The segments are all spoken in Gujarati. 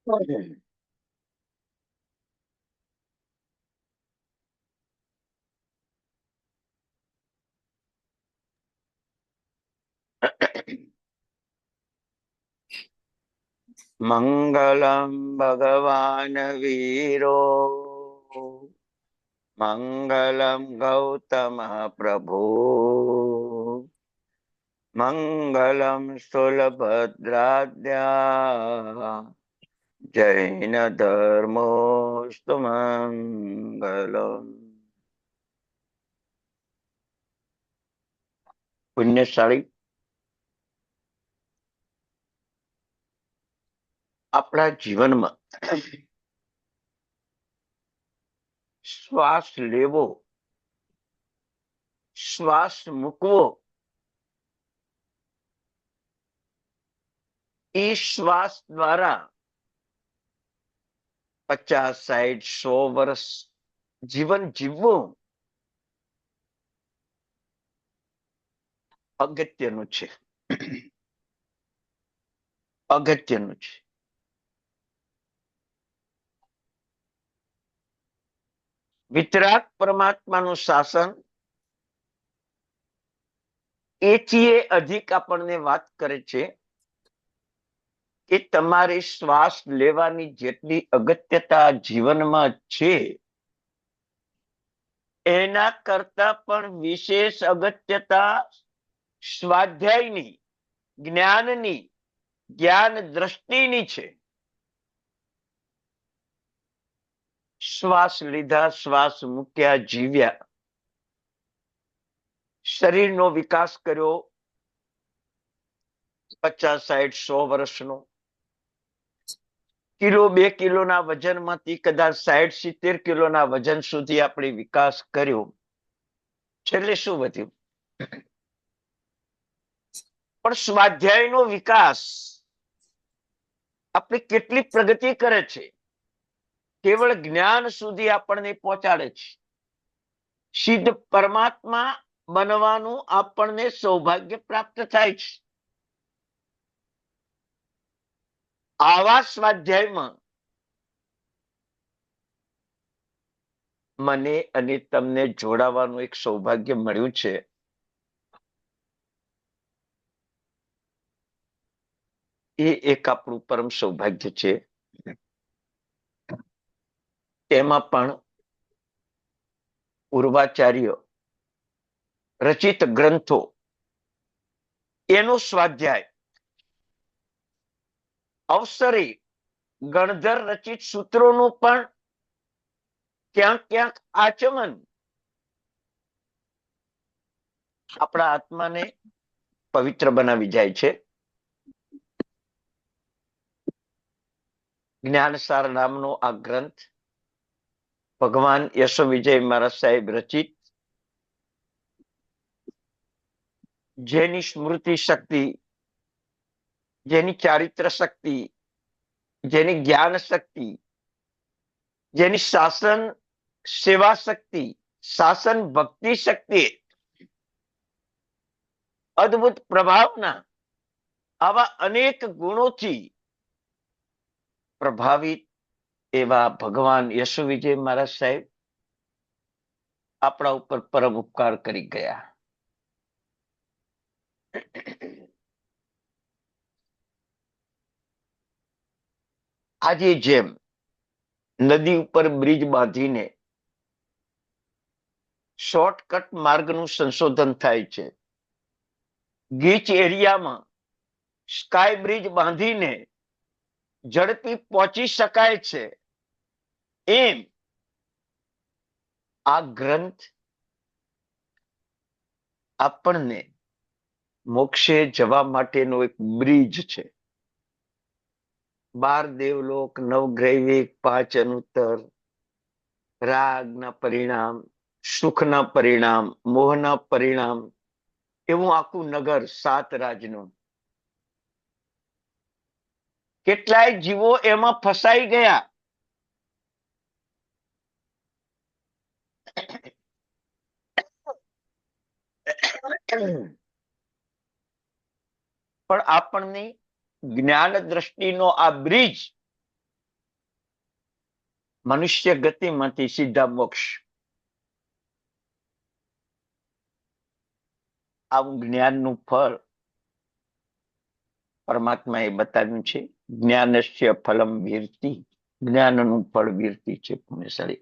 મંગલમ ભગવાન વીરો, મંગલમ ગૌતમ પ્રભુ, મંગલમ સ્થૂલભદ્રાદ્યા, જૈન ધર્મોસ્તુ મંગલમ. પુણ્યશાળી આપણા જીવનમાં શ્વાસ લેવો, શ્વાસ મૂકવો, એ શ્વાસ દ્વારા 50, 60, 100 વર્ષ જીવન જીવવું અગત્યનું છે. અગત્યનું છે. વિતરાગ પરમાત્માનું શાસન એથી અધિક આપણને વાત કરે છે કે તમારી શ્વાસ લેવાની જેટલી અગત્યતા જીવનમાં છે, એના કરતા પણ વિશેષ અગત્યતા સ્વાધ્યાયની, જ્ઞાનની, જ્ઞાન દ્રષ્ટિની છે. શ્વાસ લીધા, શ્વાસ મૂક્યા, જીવ્યા, શરીરનો વિકાસ કર્યો 50, 60, 100 વર્ષનો, કિલો 2 કિલોના વજનમાંથી કદાચ 60, 70 કિલોના વજન સુધી આપણે વિકાસ કર્યો. છેલ્લે શું વધ્યું? પણ સ્વાધ્યાયનો વિકાસ આપણી કેટલી પ્રગતિ કરે છે, કેવળ જ્ઞાન સુધી આપણને પહોંચાડે છે. સિદ્ધ પરમાત્મા બનવાનું આપણને સૌભાગ્ય પ્રાપ્ત થાય છે. આવા સ્વાધ્યાયમાં મને અને તમને જોડાવાનું એક સૌભાગ્ય મળ્યું છે. એ એક આપણું પરમ સૌભાગ્ય છે. તેમાં પણ પૂર્વાચાર્ય રચિત ગ્રંથો, એનો સ્વાધ્યાય, અવસરી ગણધર રચિત સૂત્રોનું પણ ક્યાંક ક્યાંક આચમન આપણા આત્માને પવિત્ર બનાવી જાય છે. જ્ઞાનસાર નામનો આ ગ્રંથ ભગવાન યશો વિજય મહારાજ સાહેબ રચિત, જેની સ્મૃતિ શક્તિ, જેની ચારિત્ર શક્તિ, જેની જ્ઞાન શક્તિ, જેની શાસન સેવા શક્તિ, શાસન ભક્તિ શક્તિ, અદ્ભુત પ્રભાવના આવા અનેક ગુણોથી પ્રભાવિત એવા ભગવાન યશો વિજય મહારાજ સાહેબ આપણા ઉપર પરમ ઉપકાર કરી ગયા. આજે જેમ નદી ઉપર બ્રિજ બાંધીને શોર્ટકટ માર્ગનું સંશોધન થાય છે, ગીચ એરિયામાં સ્કાય બ્રિજ બાંધીને ઝડપી પહોંચી શકાય છે, એમ આ ગ્રંથ આપણને મોક્ષે જવા માટેનો એક બ્રિજ છે. 12 દેવલોક, 9 ગ્રૈવિક, 5 અનુત્તર, રાગના પરિણામ, સુખના પરિણામ, મોહના પરિણામ, એવું આખું નગર 7 રાજનું. કેટલાય જીવો એમાં ફસાઈ ગયા. પણ આપણને જ્ઞાન દ્રષ્ટિનો આ બ્રિજ મનુષ્ય ગતિમાંથી સીધા મોક્ષ. આવું જ્ઞાનનું ફળ પરમાત્માએ બતાવ્યું છે. જ્ઞાનસ્ય ફલમ વીરતિ, જ્ઞાનનું ફળ વીરતિ છે પુણ્યશાળી.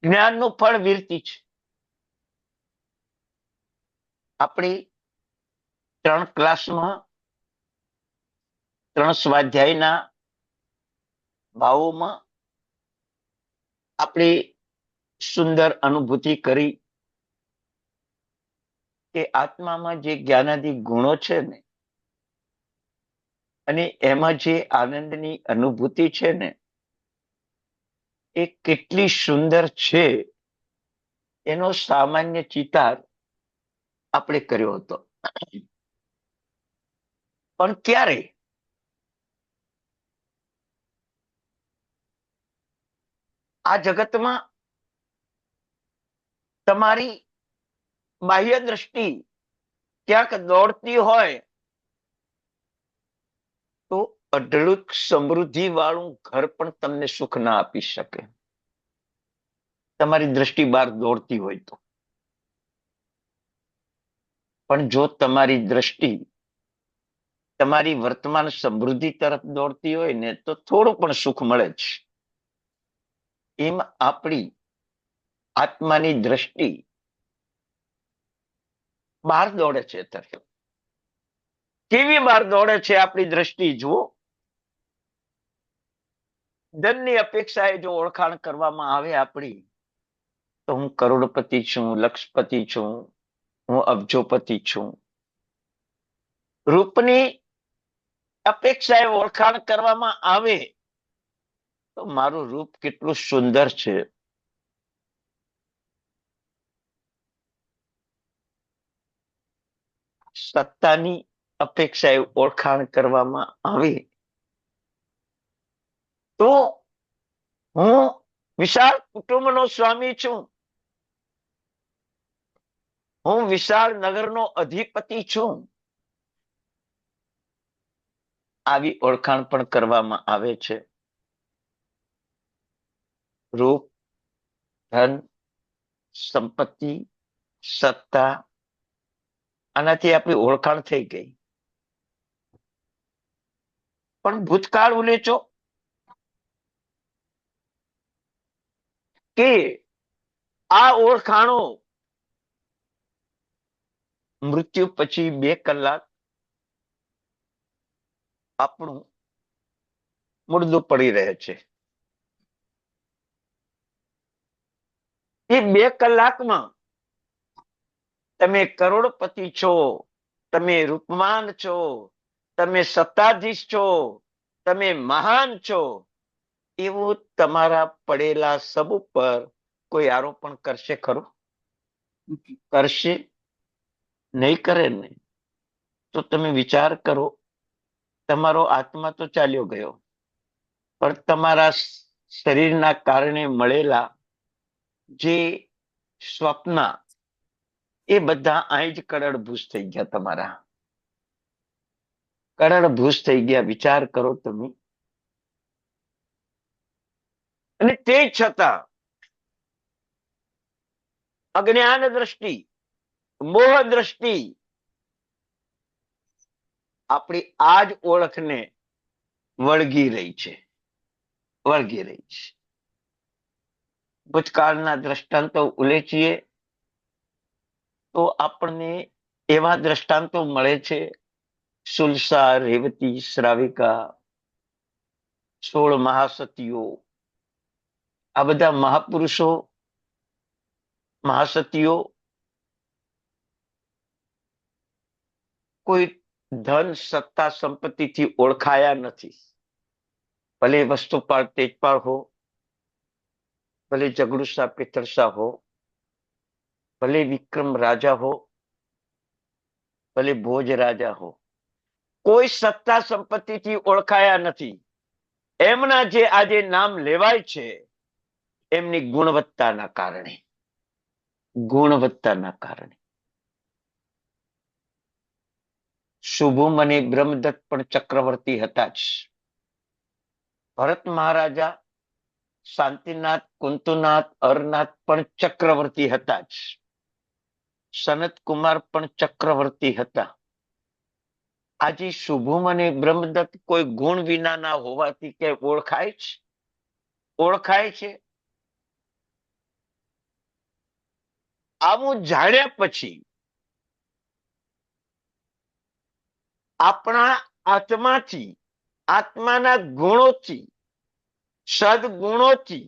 જ્ઞાનનું ફળ વીરતિ છે. આપણી 3 ક્લાસમાં 3 સ્વાધ્યાયના ભાવોમાં આપણે સુંદર અનુભૂતિ કરી કે આત્મામાં જે જ્ઞાનાદિ ગુણો છે ને, અને એમાં જે આનંદની અનુભૂતિ છે ને, એ કેટલી સુંદર છે એનો સામાન્ય ચિતાર આપણે કર્યો હતો. પણ ક્યારે? આ જગતમાં તમારી બાહ્ય દ્રષ્ટિ ક્યાંક દોડતી હોય તો અઢળક સમૃદ્ધિ વાળું ઘર પણ તમને સુખ ના આપી શકે, તમારી દ્રષ્ટિ બહાર દોડતી હોય તો. પણ જો તમારી દ્રષ્ટિ તમારી વર્તમાન સમૃદ્ધિ તરફ દોડતી હોય ને, તો થોડું પણ સુખ મળે છે. એમ આપણી આત્માની દ્રષ્ટિ બહાર દોડે છે. કેવી બહાર દોડે છે આપણી દ્રષ્ટિ? જુઓ, ધનની અપેક્ષાએ જો ઓળખાણ કરવામાં આવે આપણી, તો હું કરોડપતિ છું, લક્ષપતિ છું, હું અબજોપતિ છું. રૂપની અપેક્ષાએ ઓળખાણ કરવામાં આવે તો મારું રૂપ કેટલું સુંદર છે. સત્તાની અપેક્ષાએ ઓળખાણ કરવામાં આવે તો હું વિશાળ કુટુંબનો સ્વામી છું, હું વિશાળ નગરનો અધિપતિ છું. આવી ઓળખાણ પણ કરવામાં આવે છે. રૂપ, ધન, સંપત્તિ, સત્તા, આનાથી આપણી ઓળખાણ થઈ ગઈ. પણ ભૂતકાળ ઉલેચો કે આ ઓળખાણો મૃત્યુ પછી 2 કલાક આપણું મુર્દું પડી રહે છે. એ 2 કલાકમાં તમે કરોડપતિ છો, તમે રૂપવાન છો, તમે સત્તાધીશ છો, તમે મહાન છો, એવું તમારા પડેલા સબ ઉપર કોઈ આરોપણ કરશે ખરો? કરશે નહીં. કરે ને તો તમે વિચાર કરો, તમારો આત્મા તો ચાલ્યો ગયો, પણ તમારા શરીરના કારણે મળેલા જે સ્વપ્ન, એ બધા અહીં જ કરોડભૂષ થઈ ગયા. તમારા કરોડભૂષ થઈ ગયા. વિચાર કરો તમે. અને તે છતાં અજ્ઞાન દ્રષ્ટિ, મોહ દ્રષ્ટિ આપણી આ જ ઓળખને વળગી રહી છે. ભૂતકાળના દ્રષ્ટાંતો ઉલ્લેખીએ તો આપણને એવા દ્રષ્ટાંતો મળે છે. સુલસા, રેવતી, શ્રાવિકા, 16 મહાસતીઓ, આ બધા મહાપુરુષો, મહાસતીઓ કોઈ ધન, સત્તા, સંપત્તિથી ઓળખાયા નથી. ભલે વસ્તુપાળ તેજપાળ હો, ભલે જગડુસા પિતળસા હો, ભલે વિક્રમ રાજા હો, ભલે ભોજ રાજા હો, કોઈ સત્તા સંપત્તિથી ઓળખાયા નથી. એમના જે આજે નામ લેવાય છે એમની ગુણવત્તાના કારણે. શુભમ અને બ્રહ્મદત્ત પણ ચક્રવર્તી હતા જ. ભરત મહારાજા, શાંતિનાથ, કુંતુનાથ, અરનાથ પણ ચક્રવર્તી હતા જ. સનત કુમાર પણ ચક્રવર્તી હતા. આજે શુભમ અને બ્રહ્મદત્ત કોઈ ગુણ વિનાના હોવાથી કે ઓળખાય છે? ઓળખાય છે? આવું જાણ્યા પછી આપણા આત્માથી, આત્માના ગુણોથી, સદગુણોથી,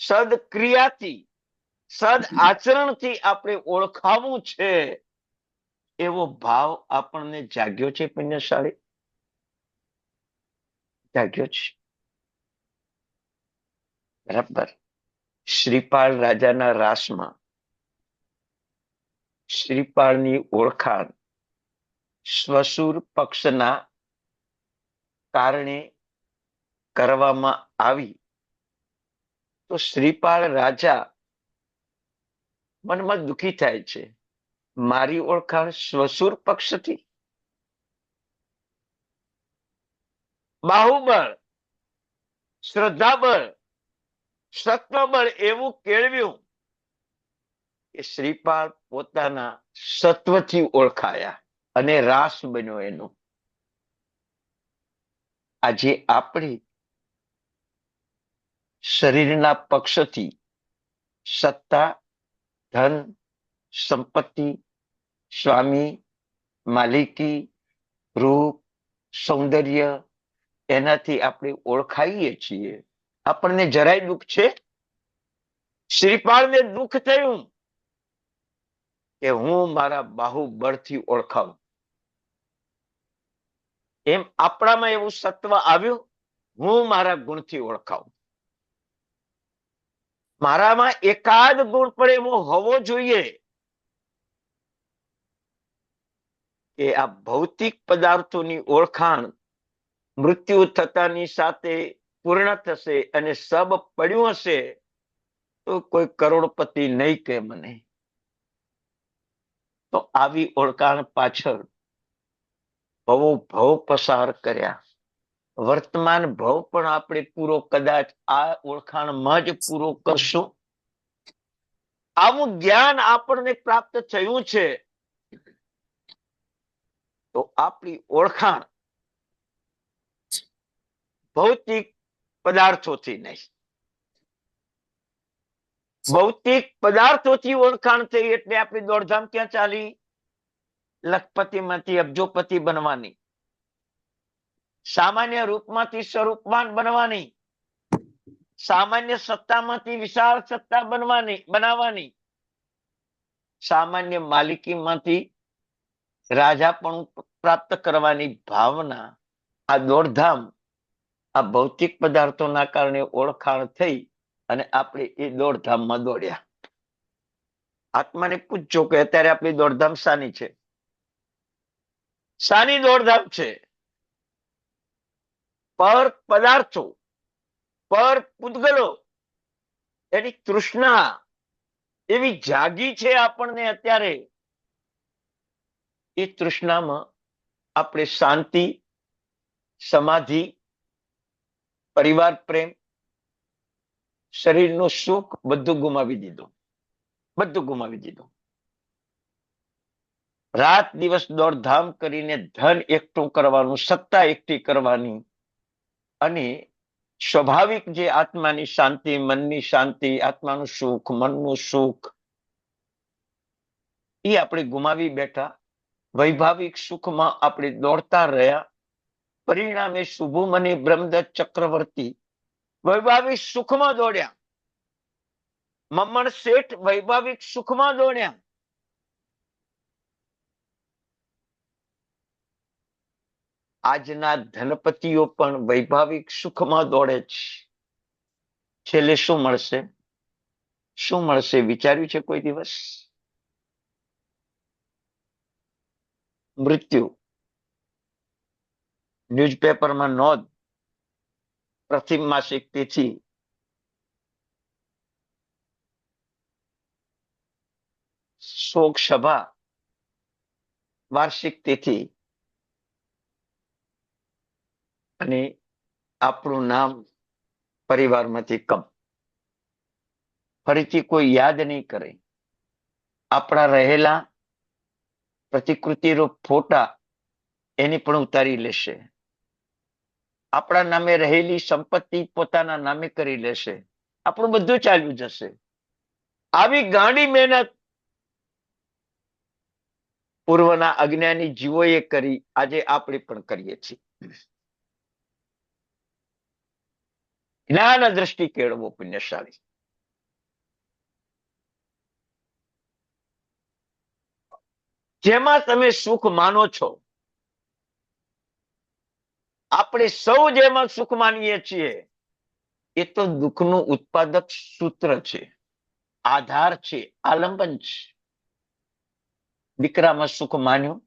સદક્રિયાથી, સદ આચરણથી આપણે ઓળખાવું છે, એવો ભાવ આપણને જાગ્યો છે પુણ્યશાળી? જાગ્યો છે. બરાબર. શ્રીપાળ રાજાના રાસમાં શ્રીપાળની ઓળખાણ શ્વશુર પક્ષના કારણે કરવામાં આવી તો શ્રીપાળ રાજા મનમાં દુઃખી થાય છે. મારી ઓળખાણ શ્વશુર પક્ષથી? બાહુબળ, શ્રદ્ધાબળ, સત્વબળ એવું કેળવ્યું કે શ્રીપાળ પોતાના સત્વથી ઓળખાયા અને રાસ બન્યો એનો. આજે આપણી શરીરના પક્ષથી સત્તા, ધન, સંપત્તિ, સ્વામી, માલિકી, રૂપ, સૌંદર્ય, એનાથી આપણે ઓળખાઈએ છીએ. આપણને જરાય દુઃખ છે? શ્રીપાળને દુઃખ થયું કે હું મારા બાહુબળથી ઓળખાઉં. એમ આપણામાં એવું સત્વ આવ્યું, હું મારા ગુણથી ઓળખાઉં. મારામાં એકાદ ગુણ પણ એવો હોવો જોઈએ કે આ ભૌતિક પદાર્થોની ઓળખાણ મૃત્યુ થતાની સાથે પૂર્ણ થશે અને સબ પડ્યું હશે તો કોઈ કરોડપતિ નહીં કે મને. તો આવી ઓળખાણ પાછળ ભવો ભવ પસાર કર્યા. વર્તમાન ભવ પણ આપણે પૂરો કદાચ આ ઓળખાણમાં જ પૂરો કરશું. આવું જ્ઞાન આપણને પ્રાપ્ત થયું છે તો આપણી ઓળખાણ ભૌતિક પદાર્થોથી નહીં. ભૌતિક પદાર્થોથી ઓળખાણ થઈ એટલે આપણી દોડધામ ક્યાં ચાલી? લખપતિમાંથી અબજોપતિ બનવાની, સામાન્ય રૂપમાંથી સ્વરૂપવાન બનવાની, સામાન્ય સત્તામાંથી વિશાળ સત્તા બનાવવાની, સામાન્ય માલિકીમાંથી રાજાપણું પ્રાપ્ત કરવાની ભાવના. આ દોડધામ આ ભૌતિક પદાર્થોના કારણે ઓળખાણ થઈ અને આપણે એ દોડધામમાં દોડ્યા. આત્માને પૂછજો કે અત્યારે આપણી દોડધામ શાની છે? શાની દોડધામ છે? પર પદાર્થો, પર પૂતગલો, એની તૃષ્ણા એવી જાગી છે આપણને અત્યારે. એ તૃષ્ણામાં આપણે શાંતિ, સમાધિ, પરિવાર પ્રેમ, શરીરનું સુખ બધું ગુમાવી દીધું. બધું ગુમાવી દીધું. રાત દિવસ દોડધામ કરીને ધન એકઠું કરવાનું, સત્તા એકઠી કરવાની અને સ્વાભાવિક જે આત્માની શાંતિ, મનની શાંતિ, આત્માનું સુખ, મનનું સુખ એ આપણે ગુમાવી બેઠા. વૈભાવિક સુખમાં આપણે દોડતા રહ્યા. પરિણામે શુભમ અને બ્રહ્મદત્ત ચક્રવર્તી વૈભાવિક સુખમાં દોડ્યા. મમ્મણ શેઠ વૈભાવિક સુખમાં દોડ્યા. આજના ધનપતિઓ પણ વૈભાવિક સુખમાં દોડે છે. છેલ્લે શું મળશે? શું મળશે વિચાર્યું છે કોઈ દિવસ? મૃત્યુ. ન્યૂઝપેપરમાં નોંધ, પ્રથમ માસિક તિથિ, શોક સભા, વાર્ષિક તિથિ, અને આપણું નામ પરિવારમાંથી કમ, ફરીથી કોઈ યાદ નહીં કરે. આપણા રહેલા પ્રતિકૃતિ રૂપ ફોટા એની પણ ઉતારી લેશે. આપણા નામે રહેલી સંપત્તિ પોતાના નામે કરી લેશે. આપણું બધું ચાલ્યું જશે. આવી ગાંડી મહેનત પૂર્વના અજ્ઞાની જીવોએ કરી, આજે આપણે પણ કરીએ છીએ. જ્ઞાન દ્રષ્ટિ કેળવો પુણ્યશાળી. જેમાં તમે સુખ માનો છો, આપણે સૌ જેમાં સુખ માનીએ છીએ, એ તો દુઃખનું ઉત્પાદક સૂત્ર છે, આધાર છે, આલંબન છે. દીકરામાં સુખ માન્યું,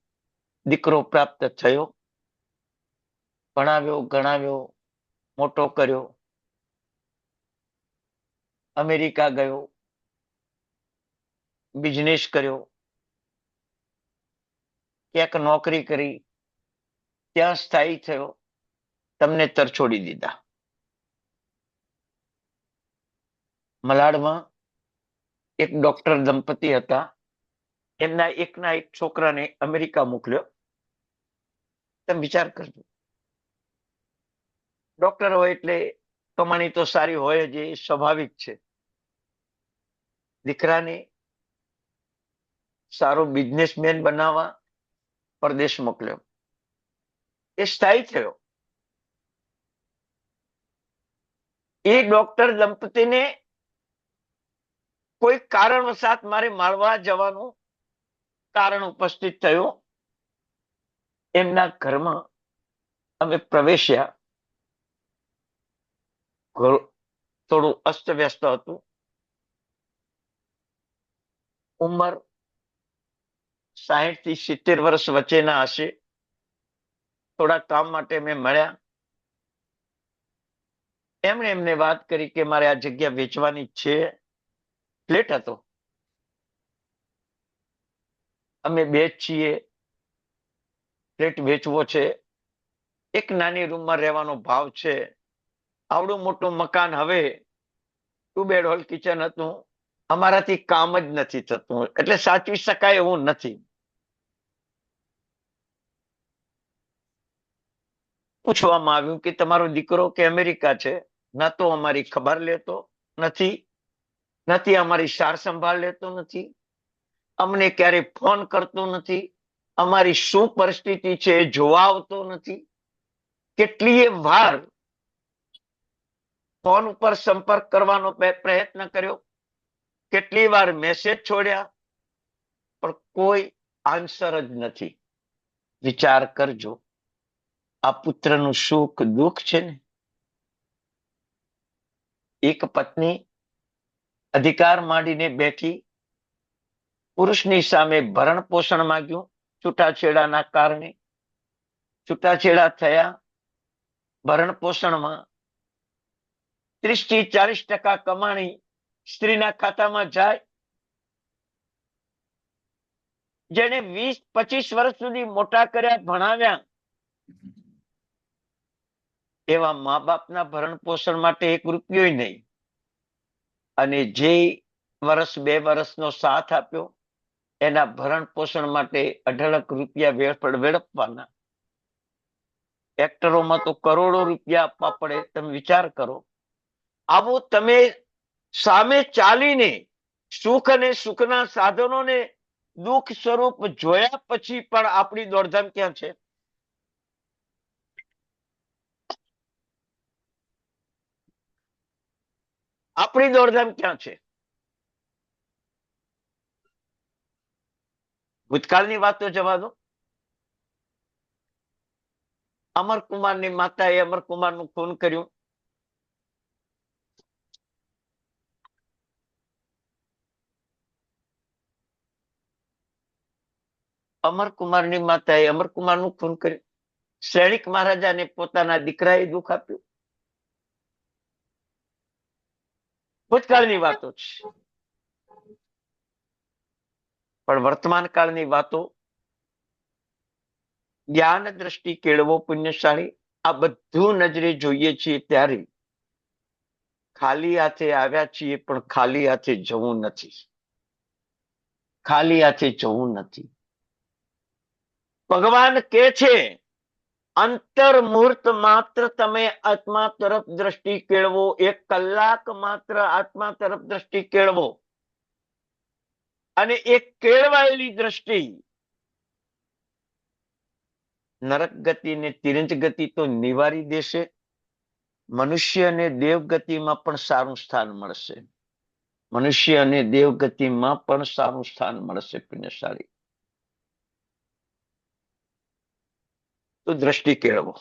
દીકરો પ્રાપ્ત થયો, ભણાવ્યો, ગણાવ્યો, મોટો કર્યો, અમેરિકા ગયો, બિઝનેસ કર્યો, ક્યાંક નોકરી કરી, ત્યાં સ્થાયી થયો, તમને તરછોડી દીધા. મલાડમાં એક ડોક્ટર દંપતી હતા, એમના એકના એક છોકરાને અમેરિકા મોકલ્યો. તમે વિચાર કરજો, ડોક્ટર હોય એટલે કમાણી તો સારી હોય જ, એ સ્વાભાવિક છે. દીકરાને સારો બિઝનેસમેન બનાવવા પરદેશ મોકલ્યો, એ સ્થાયી થયો. એ ડોક્ટર દંપતીને કોઈ કારણવશાત મારે માળવા જવાનું કારણ ઉપસ્થિત થયું. એમના ઘરમાં અમે પ્રવેશ્યા. ઘર થોડું અસ્તવ્યસ્ત હતું. ઉંમર 60 થી 70 વર્ષ વચ્ચેના હશે. થોડા કામ માટે મેં મળ્યા. એમણે એમને વાત કરી કે મારે આ જગ્યા વેચવાની છે. ફ્લેટ હતો, અમે બે જ છીએ, ફ્લેટ વેચવો છે, એક નાની રૂમમાં રહેવાનો ભાવ છે. આવડું મોટું મકાન, હવે 2 બેડ હોલ કિચન હતું, અમારાથી કામ જ નથી થતું, એટલે સાચવી શકાય એવું નથી. પૂછવામાં આવ્યું કે તમારો દીકરો કે અમેરિકા છે? ના તો અમારી ખબર લેતો નથી, નથી અમારી સાર સંભાળ લેતો નથી, અમને ક્યારે ફોન કરતો નથી, અમારી શું પરિસ્થિતિ છે એ જોવા આવતો નથી. કેટલીય વાર ફોન ઉપર સંપર્ક કરવાનો પ્રયત્ન કર્યો, કેટલી વાર મેસેજ છોડ્યા, પણ કોઈ આન્સર જ નથી. વિચાર કરજો, આ પુત્રનું સુખ દુઃખ છે ને. એક પત્ની અધિકાર માંડીને બેઠી, પુરુષની સામે ભરણ પોષણ માંગ્યું, છૂટાછેડાના કારણે છૂટાછેડા થયા. ભરણ પોષણમાં 30 થી 40% કમાણી સ્ત્રીના ખાતામાં જાય. જેને 20-25 વર્ષ સુધી મોટા કર્યા, ભણાવ્યા, એવા મા બાપના ભરણ પોષણ માટે 1 રૂપિયો નહીં. અને જે વર્ષ 2 વર્ષનો સાથ આપ્યો, એના ભરણ પોષણ માટે 18 રૂપિયા વેડફવાના. એક્ટરોમાં તો કરોડો રૂપિયા આપવા પડે. તમે વિચાર કરો, આવું તમે સામે ચાલીને સુખ અને સુખના સાધનોને દુઃખ સ્વરૂપ જોયા પછી પણ આપણી દોડધામ ક્યાં છે? આપણી દોડધામ ક્યાં છે? ભૂતકાળની વાત તો જવા દો. અમરકુમારની માતાએ અમરકુમારનું ખૂન કર્યું. અમરકુમારની માતાએ અમરકુમારનું ખૂન કર્યું. સૈનિક મહારાજાને પોતાના દીકરાએ દુઃખ આપ્યું. ભૂતકાળની વાતો છે. પણ વર્તમાન કાળની વાતો, જ્ઞાન દ્રષ્ટિ કેળવો પુણ્યશાળી. આ બધું નજરે જોઈએ છીએ ત્યારે ખાલી હાથે આવ્યા છીએ, પણ ખાલી હાથે જવું નથી. ખાલી હાથે જવું નથી. ભગવાન કે છે અંતર મુહૂર્ત માત્ર તમે આત્મા તરફ દ્રષ્ટિ કેળવો, 1 કલાક માત્ર આત્મા તરફ દ્રષ્ટિ કેળવો, અને એક કેળવાયેલી દ્રષ્ટિ નરક ગતિ ને તિરંજ ગતિ તો નિવારી દેશે. મનુષ્ય અને દેવગતિમાં પણ સારું સ્થાન મળશે. મનુષ્ય અને દેવગતિમાં પણ સારું સ્થાન મળશે. પુણ્યશાળી તો દ્રષ્ટિ કેળવો.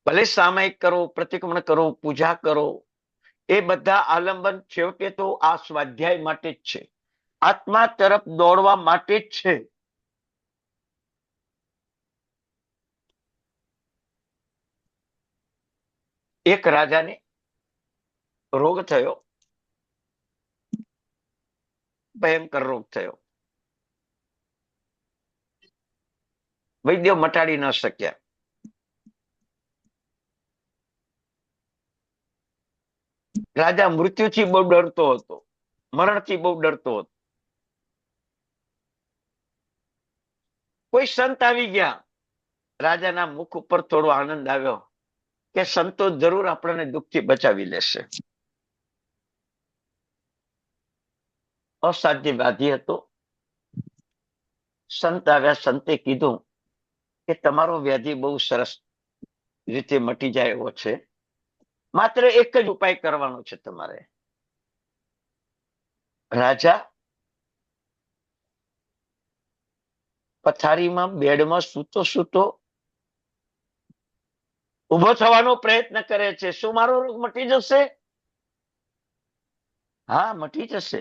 ભલે સામાયિક કરો, પ્રતિક્રમણ કરો, પૂજા કરો, એ બધા આલંબન છેવટે તો આ સ્વાધ્યાય માટે જ છે, આત્મા તરફ દોડવા માટે જ છે. એક રાજાને રોગ થયો, ભયંકર રોગ થયો. વૈદ્યો મટાડી ન શક્યા. રાજા મૃત્યુથી બહુ ડરતો હતો, મરણથી બહુ ડરતો હતો. કોઈ સંત આવી ગયા. રાજાના મુખ ઉપર થોડો આનંદ આવ્યો કે સંતો જરૂર આપણને દુઃખથી બચાવી લેશે. અસાધ્ય વ્યાધિ હતો. સંત આવ્યા. સંતે કીધું કે તમારો વ્યાધિ બહુ સરસ રીતે મટી જાય એવો છે, માત્ર એક જ ઉપાય કરવાનો છે તમારે. રાજા પથારીમાં બેડમાં સૂતો સૂતો ઉભો થવાનો પ્રયત્ન કરે છે. શું મારો રોગ મટી જશે? હા, મટી જશે.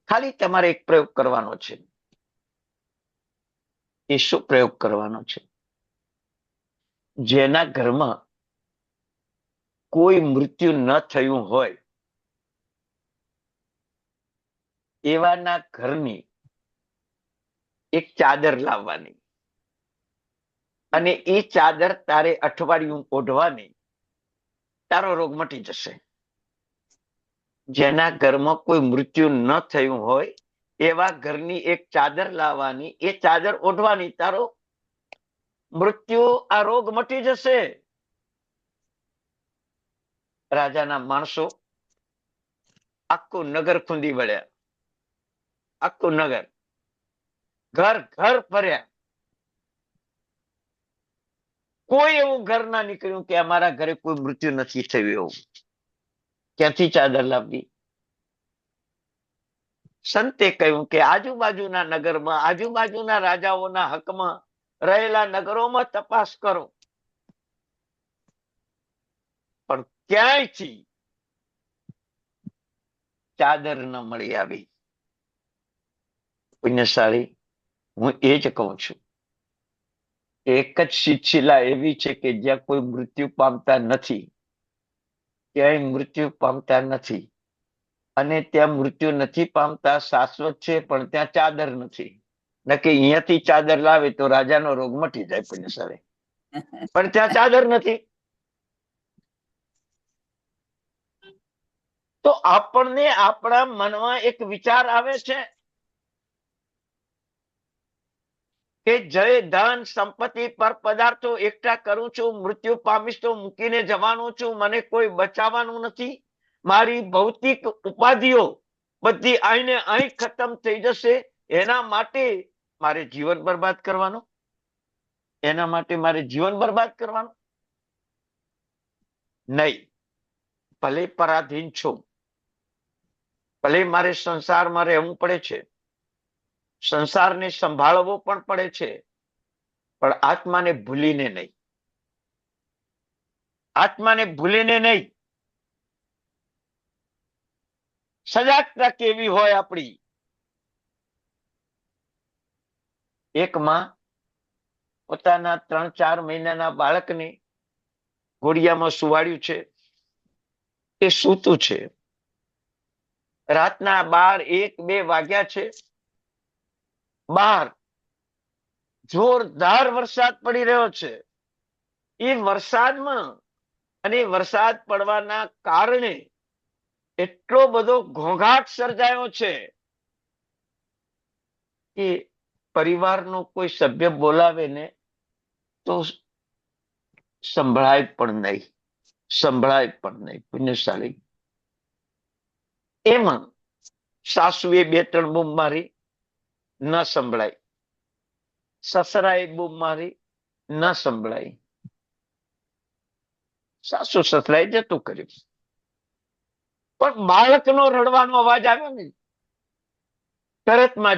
ખાલી તમારે એક પ્રયોગ કરવાનો છે. એ શું પ્રયોગ કરવાનો છે? જેના ઘરમાં કોઈ મૃત્યુ ન થયું હોય એવાના ઘરની એક ચાદર લાવવાની, અને એ ચાદર તારે અઠવાડિયું ઓઢવાની, તારો રોગ મટી જશે. જેના ઘરમાં કોઈ મૃત્યુ ન થયું હોય એવા ઘરની એક ચાદર લાવવાની, એ ચાદર ઓઢવાની, તારો મૃત્યુ, આ રોગ મટી જશે. રાજાના માણસો આખું નગર ખૂંદી વળ્યા. આખું નગર, ઘર ઘર ફર્યા. કોઈ એવું ઘર ના નીકળ્યું કે અમારા ઘરે કોઈ મૃત્યુ નથી થયું એવું. ક્યાંથી ચાદર લાવવી? સંતે કહ્યું કે આજુબાજુના નગરમાં, આજુબાજુના રાજાઓના હકમાં રહેલા નગરોમાં તપાસ કરો, પણ ક્યાંયથી ચાદર ન મળી આવી. પુણ્યશાળી, હું એ જ કહું છું, એક જ શિલા એવી છે કે જ્યાં કોઈ મૃત્યુ પામતા નથી, ક્યાંય મૃત્યુ પામતા નથી. અને ત્યાં મૃત્યુ નથી પામતા, શાશ્વત છે, પણ ત્યાં ચાદર નથી. નકે અહીંયાથી ચાદર લાવે તો રાજાનો રોગ મટી જાય. પુણ્યશાળી, પણ ત્યાં ચાદર નથી. તો આપણને આપણા મનમાં એક વિચાર આવે છે કે જય ધન સંપત્તિ પર પદાર્થો એકઠા કરું છું, મૃત્યુ પામીશ તો મૂકીને જવાનું છું, મને કોઈ બચાવવાનું નથી, મારી ભૌતિક ઉપાધિઓ બધી આઈને અહીં ખતમ થઈ જશે, એના માટે મારે જીવન બરબાદ કરવાનું? એના માટે મારે જીવન બરબાદ કરવાનું? નહીં. ભલે પરાધીન છું, ભલે મારે સંસારમાં રહેવું પડે છે, સંસારને સંભાળવો પણ પડે છે, પણ આત્માને ભૂલીને નહીં. આત્માને ભૂલીને નહીં. સજાગતા કેવી હોય આપણી? એક માં પોતાના 3-4 મહિનાના બાળકને ઘોડિયામાં સુવાડ્યું છે. એ સૂતું છે. રાતના 12-1-2 વાગ્યા છે. બહાર જોરદાર વરસાદ પડી રહ્યો છે. એ વરસાદમાં અને વરસાદ પડવાના કારણે એટલો બધો ઘોંઘાટ સર્જાયો છે કે પરિવારનો કોઈ સભ્ય બોલાવે ને તો સંભળાય પણ નહીં. પુણ્યશાળી. એમાં સાસુએ 2-3 બૂમ મારી, ન સંભળાય. સસરાએ બૂમ મારી, ન સંભળાય. સાસુ સસરાએ જતું કર્યું. પણ બાળકનો રડવાનો અવાજ આવ્યો ને, તરત માં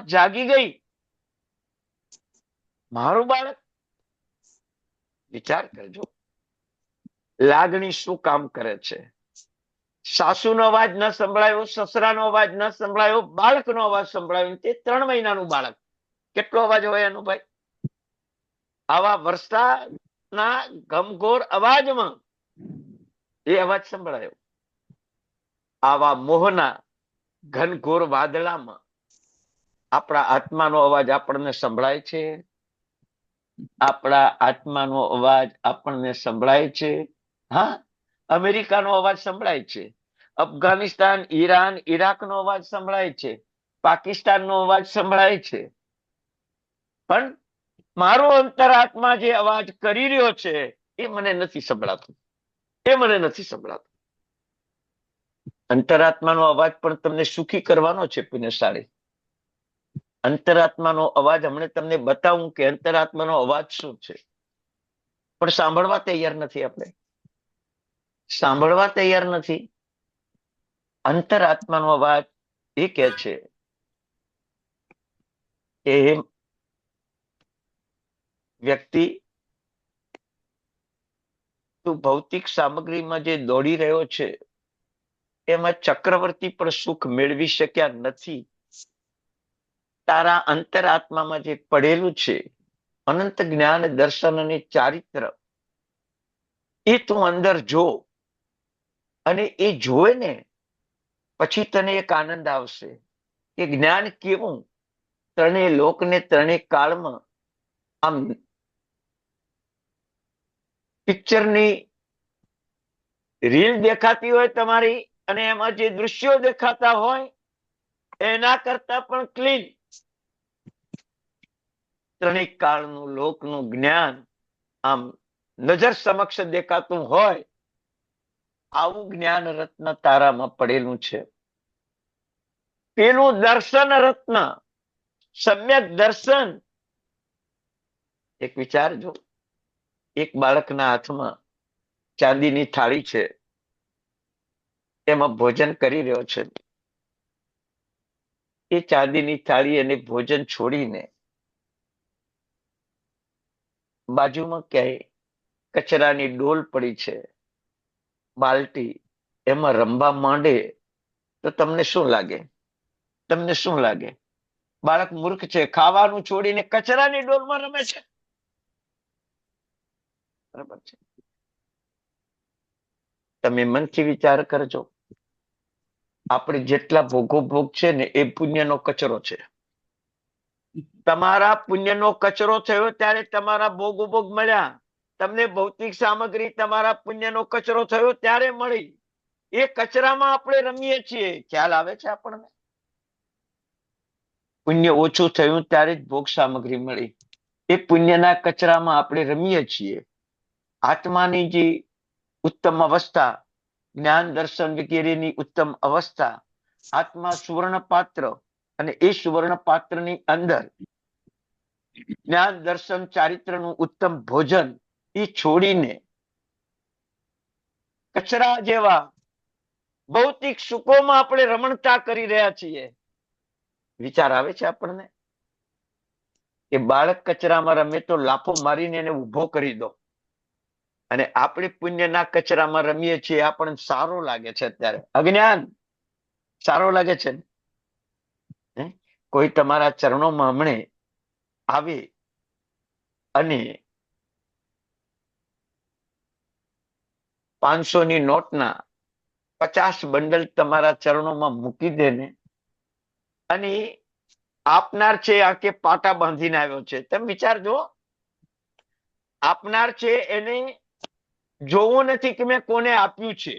જાગી ગઈ. મારું બાળક. વિચાર કરજો, લાગણી શું કામ કરે છે. સાસુનો અવાજ ન સંભળાયો, સસરાનો અવાજ ન સંભળાયો, બાળકનો અવાજ સંભળાયો. તે 3 મહિનાનું બાળક. કેટલો અવાજ હોય એનો ભાઈ? આવા વરસાદના ઘમઘોર અવાજમાં એ અવાજ સંભળાયો. આવા મોહના ઘનઘોર વાદળામાં આપણા આત્માનો અવાજ આપણને સંભળાય છે. આપણા આત્માનો અવાજ આપણને સંભળાય છે. હા, અમેરિકાનો અવાજ સંભળાય છે. અફઘાનિસ્તાન, ઈરાન, ઈરાકનો અવાજ સંભળાય છે. પાકિસ્તાનનો અવાજ સંભળાય છે. પણ મારો અંતરાત્મા જે અવાજ કરી રહ્યો છે એ મને નથી સંભળાતું. અંતરાત્માનો અવાજ પણ તમને સુખી કરવાનો છે. પુણ્યશાળી, અંતરાત્માનો અવાજ હમણાં તમને બતાવું કે અંતરાત્માનો અવાજ શું છે. પણ સાંભળવા તૈયાર નથી. આપણે સાંભળવા તૈયાર નથી. અંતરાત્માનો અવાજ એ કહે છે કે વ્યક્તિ, તું ભૌતિક સામગ્રીમાં જે દોડી રહ્યો છે એમાં ચક્રવર્તી પણ સુખ મેળવી શક્યા નથી. તારા અંતરાત્મામાં જે પડેલું છે અનંત જ્ઞાન, દર્શન અને ચારિત્ર, એ તું અંદર જો. અને એ જોવે ને પછી તને એક આનંદ આવશે કે જ્ઞાન કેવું 3 લોકને 3 કાળમાં આમ પિક્ચરની રીલ દેખાતી હોય તમારી, અને એમાં જે દૃશ્યો દેખાતા હોય એના કરતા પણ ક્લીન 3 કાળનું લોકનું જ્ઞાન આમ નજર સમક્ષ દેખાતું હોય, આવું જ્ઞાન રત્ન તારામાં પડેલું છે. પેલું દર્શન રત્ન, સમ્યક દર્શન. એક વિચારજો, એક બાળકના હાથમાં ચાંદીની થાળી છે, એમાં ભોજન કરી રહ્યો છે. એ ચાંદીની થાળી અને ભોજન છોડીને બાજુમાં ક્યાંય કચરાની ડોલ પડી છે, બાલટી, એમાં રમવા માંડે તો તમને શું લાગે? બાળક મૂર્ખ છે, ખાવાનું છોડીને કચરાની ડોલમાં રમે છે. બરાબર છે? તમે મનથી વિચાર કરજો. આપણે જેટલા ભોગ છે ને એ પુણ્યનો કચરો છે. તમારા પુણ્યનો કચરો થયો ત્યારે તમારા ભોગ મળ્યા. તમને ભૌતિક સામગ્રી તમારા પુણ્યનો કચરો થયો ત્યારે મળી. એ કચરામાં આપણે રમીએ છીએ. ખ્યાલ આવે છે આપણને? પુણ્ય ઓછું થયું ત્યારે જ ભોગ સામગ્રી મળી. એ પુણ્યના કચરામાં આપણે રમીએ છીએ. આત્માની જે ઉત્તમ અવસ્થા, જ્ઞાન દર્શન વગેરેની ઉત્તમ અવસ્થા, આત્મા સુવર્ણ પાત્ર, અને એ સુવર્ણ પાત્રની અંદર જ્ઞાન દર્શન ચારિત્રનું ઉત્તમ ભોજન, એ છોડીને કચરા જેવા ભૌતિક સુખોમાં આપણે રમણતા કરી રહ્યા છીએ. વિચાર આવે છે આપણને કે બાળક કચરામાં રમે તો લાફો મારીને એને ઉભો કરી દો, અને આપણે પુણ્યના કચરામાં રમીએ છીએ. આપણને સારો લાગે છે. અત્યારે અજ્ઞાન સારો લાગે છે. કોઈ તમારા ચરણોમાં હમણે આવે અને 500ની નોટના 50 બંડલ તમારા ચરણોમાં મૂકી દે ને, અને આપનાર છે આ કે પાટા બાંધીને આવ્યો છે. તમે વિચારજો, આપનાર છે એને જોવું નથી કે મેં કોને આપ્યું છે.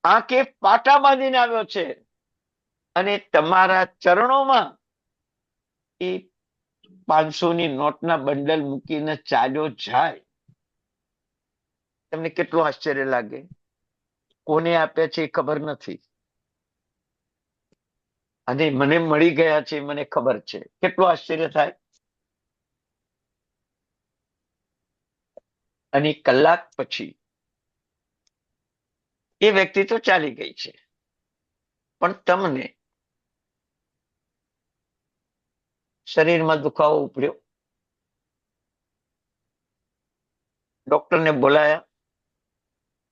આંખે પાટા બાંધીને આવ્યો છે અને તમારા ચરણોમાં એ 500ની નોટના બંડલ મૂકીને ચાલ્યો જાય. તમને કેટલું આશ્ચર્ય લાગે? કોને આપ્યા છે એ ખબર નથી, અને મને મળી ગયા છે મને ખબર છે. કેટલું આશ્ચર્ય થાય. અને કલાક પછી એ વ્યક્તિ તો ચાલી ગઈ છે, પણ તમને શરીરમાં દુખાવો ઉપડ્યો. ડોક્ટરને બોલાયા.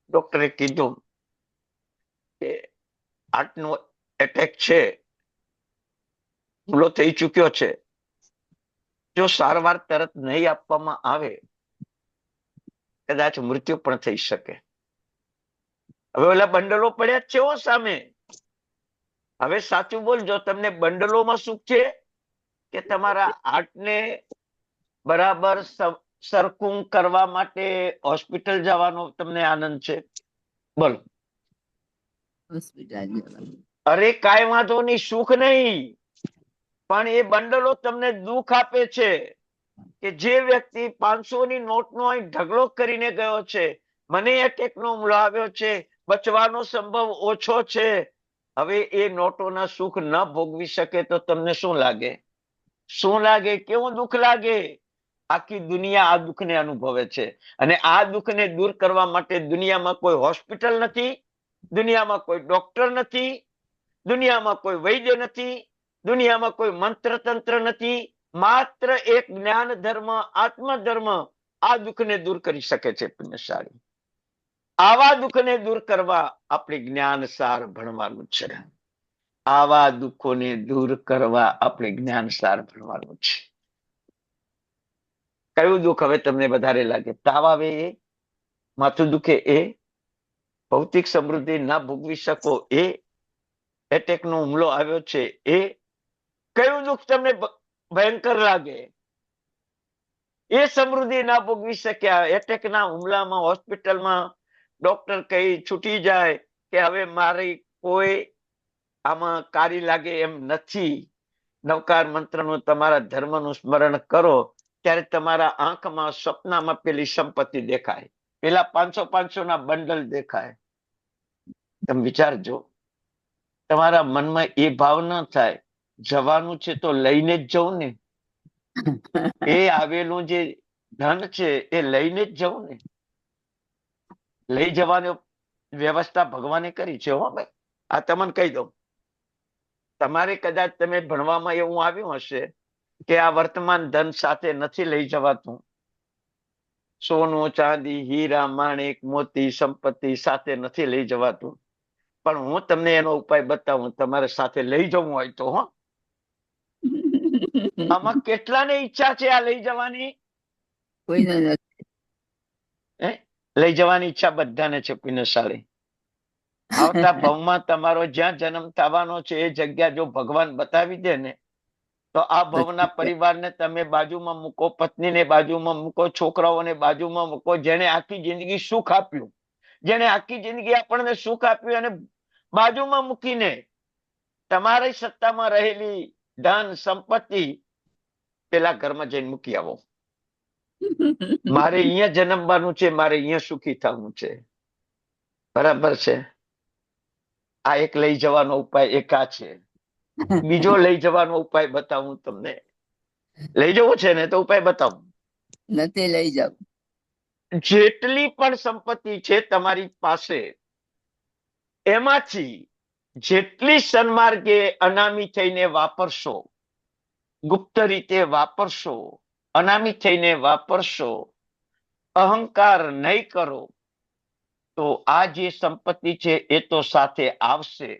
ડોક્ટરે કીધું કે હાર્ટનો એટેક છે, હુમલો થઈ ચૂક્યો છે. જો સારવાર તરત નહીં આપવામાં આવે કદાચ મૃત્યુ પણ થઈ શકે. હવે ઓલા બંડલો પડ્યા જ છે સામે. હવે સાચું બોલજો, તમને બંડલોમાં સુખ છે કે તમારા હાર્ટને બરાબર સરખું કરવા માટે હોસ્પિટલ જવાનો તમને આનંદ છે? બોલો. અરે કાંઈ વાંધો નહીં, સુખ નહીં, પણ એ બંડલો તમને દુઃખ આપે છે કે જે વ્યક્તિ 500ની નોટનો અહીં ઢગલો કરીને ગયો છે, મને એટેકનો હુમલો આવ્યો છે, બચવાનો સંભવ ઓછો છે, હવે એ નોટોના સુખ ન ભોગવી શકે તો તમને શું લાગે? શું લાગે? કેવું દુઃખ લાગે? આખી દુનિયા આ દુઃખને અનુભવે છે, અને આ દુઃખને દૂર કરવા માટે દુનિયામાં કોઈ હોસ્પિટલ નથી, દુનિયામાં કોઈ ડોક્ટર નથી, દુનિયામાં કોઈ વૈદ્ય નથી, દુનિયામાં કોઈ મંત્ર તંત્ર નથી. માત્ર એક જ્ઞાન ધર્મ, આત્મ ધર્મ આ દુઃખને દૂર કરી શકે છે. પુણ્યશાળી, આવા દુઃખને દૂર કરવા આપણે જ્ઞાન સાર ભણવાનું છે. આવા દુઃખોને દૂર કરવા આપણે જ્ઞાન સાર ભણવાનું છે. કયું દુઃખ હવે તમને વધારે લાગે? તાવ આવે એ, માથું દુખે એ, ભૌતિક સમૃદ્ધિ ના ભોગવી શકો એ, એટેકનો હુમલો આવ્યો છે એ? કયું દુઃખ તમને ભયંકર લાગે? એ સમૃદ્ધિ ના ભોગવી શક્યા, એટેકના હુમલામાં હોસ્પિટલમાં ડોક્ટર કહી છૂટી જાય કે હવે મારી કોઈ આમાં કારી લાગે એમ નથી, નવકાર મંત્રનું તમારા ધર્મનું સ્મરણ કરો, ત્યારે તમારા આંખમાં સપનામાં પેલી સંપત્તિ દેખાય, પેલા 500 બંડલ દેખાય. તમે વિચારજો, તમારા મનમાં એ ભાવ ન થાય જવાનું છે તો લઈને જ જવું ને, એ આવેલું જે ધન છે એ લઈને જ જવું ને. લઈ જવાની વ્યવસ્થા ભગવાને કરી છે. હો ભાઈ, આ તમને કહી દઉં. તમારે કદાચ તમે ભણવામાં એવું આવ્યું હશે કે આ વર્તમાન ધન સાથે નથી લઈ જવાતું, સોનું ચાંદી હીરા માણેક મોતી સંપત્તિ સાથે નથી લઈ જવાતું, પણ હું તમને એનો ઉપાય બતાવું. તમારે સાથે લઈ જવું હોય તો. હો, આમાં કેટલાને ઈચ્છા છે આ લઈ જવાની? લઈ જવાની ઈચ્છા બધાને છે. પુણ્યશાળી, આવતા ભવમાં તમારો જ્યાં જન્મ થવાનો છે એ જગ્યા જો ભગવાન બતાવી દે ને, તો આ ભવના પરિવારને તમે બાજુમાં મૂકો, પત્નીને બાજુમાં મૂકો, છોકરાઓને બાજુમાં મૂકો, જેને આખી જિંદગી સુખ આપ્યું, જેને આખી જિંદગી આપણને સુખ આપ્યું, અને બાજુમાં મૂકીને તમારી સત્તામાં રહેલી ધન સંપત્તિ પેલા ઘરમાં જઈને મૂકી આવો. મારે અહીંયા જન્મવાનું છે, મારે અહીંયા સુખી થવું છે. બરાબર છે? આ એક લઈ જવાનો ઉપાય એક આ છે. બીજો લઈ જવાનો ઉપાય બતાવું તમને. લઈ જવું છે ને તો ઉપાય બતાવું. નથી લઈ જાવ. જેટલી પણ સંપત્તિ છે તમારી પાસે, એમાંથી જેટલી સન્માર્ગે અનામી થઈને વાપરશો, ગુપ્ત રીતે વાપરશો, અનામી થઈને વાપરશો, અહંકાર નહીં કરો, તો આ જે સંપત્તિ છે એ તો સાથે આવશે,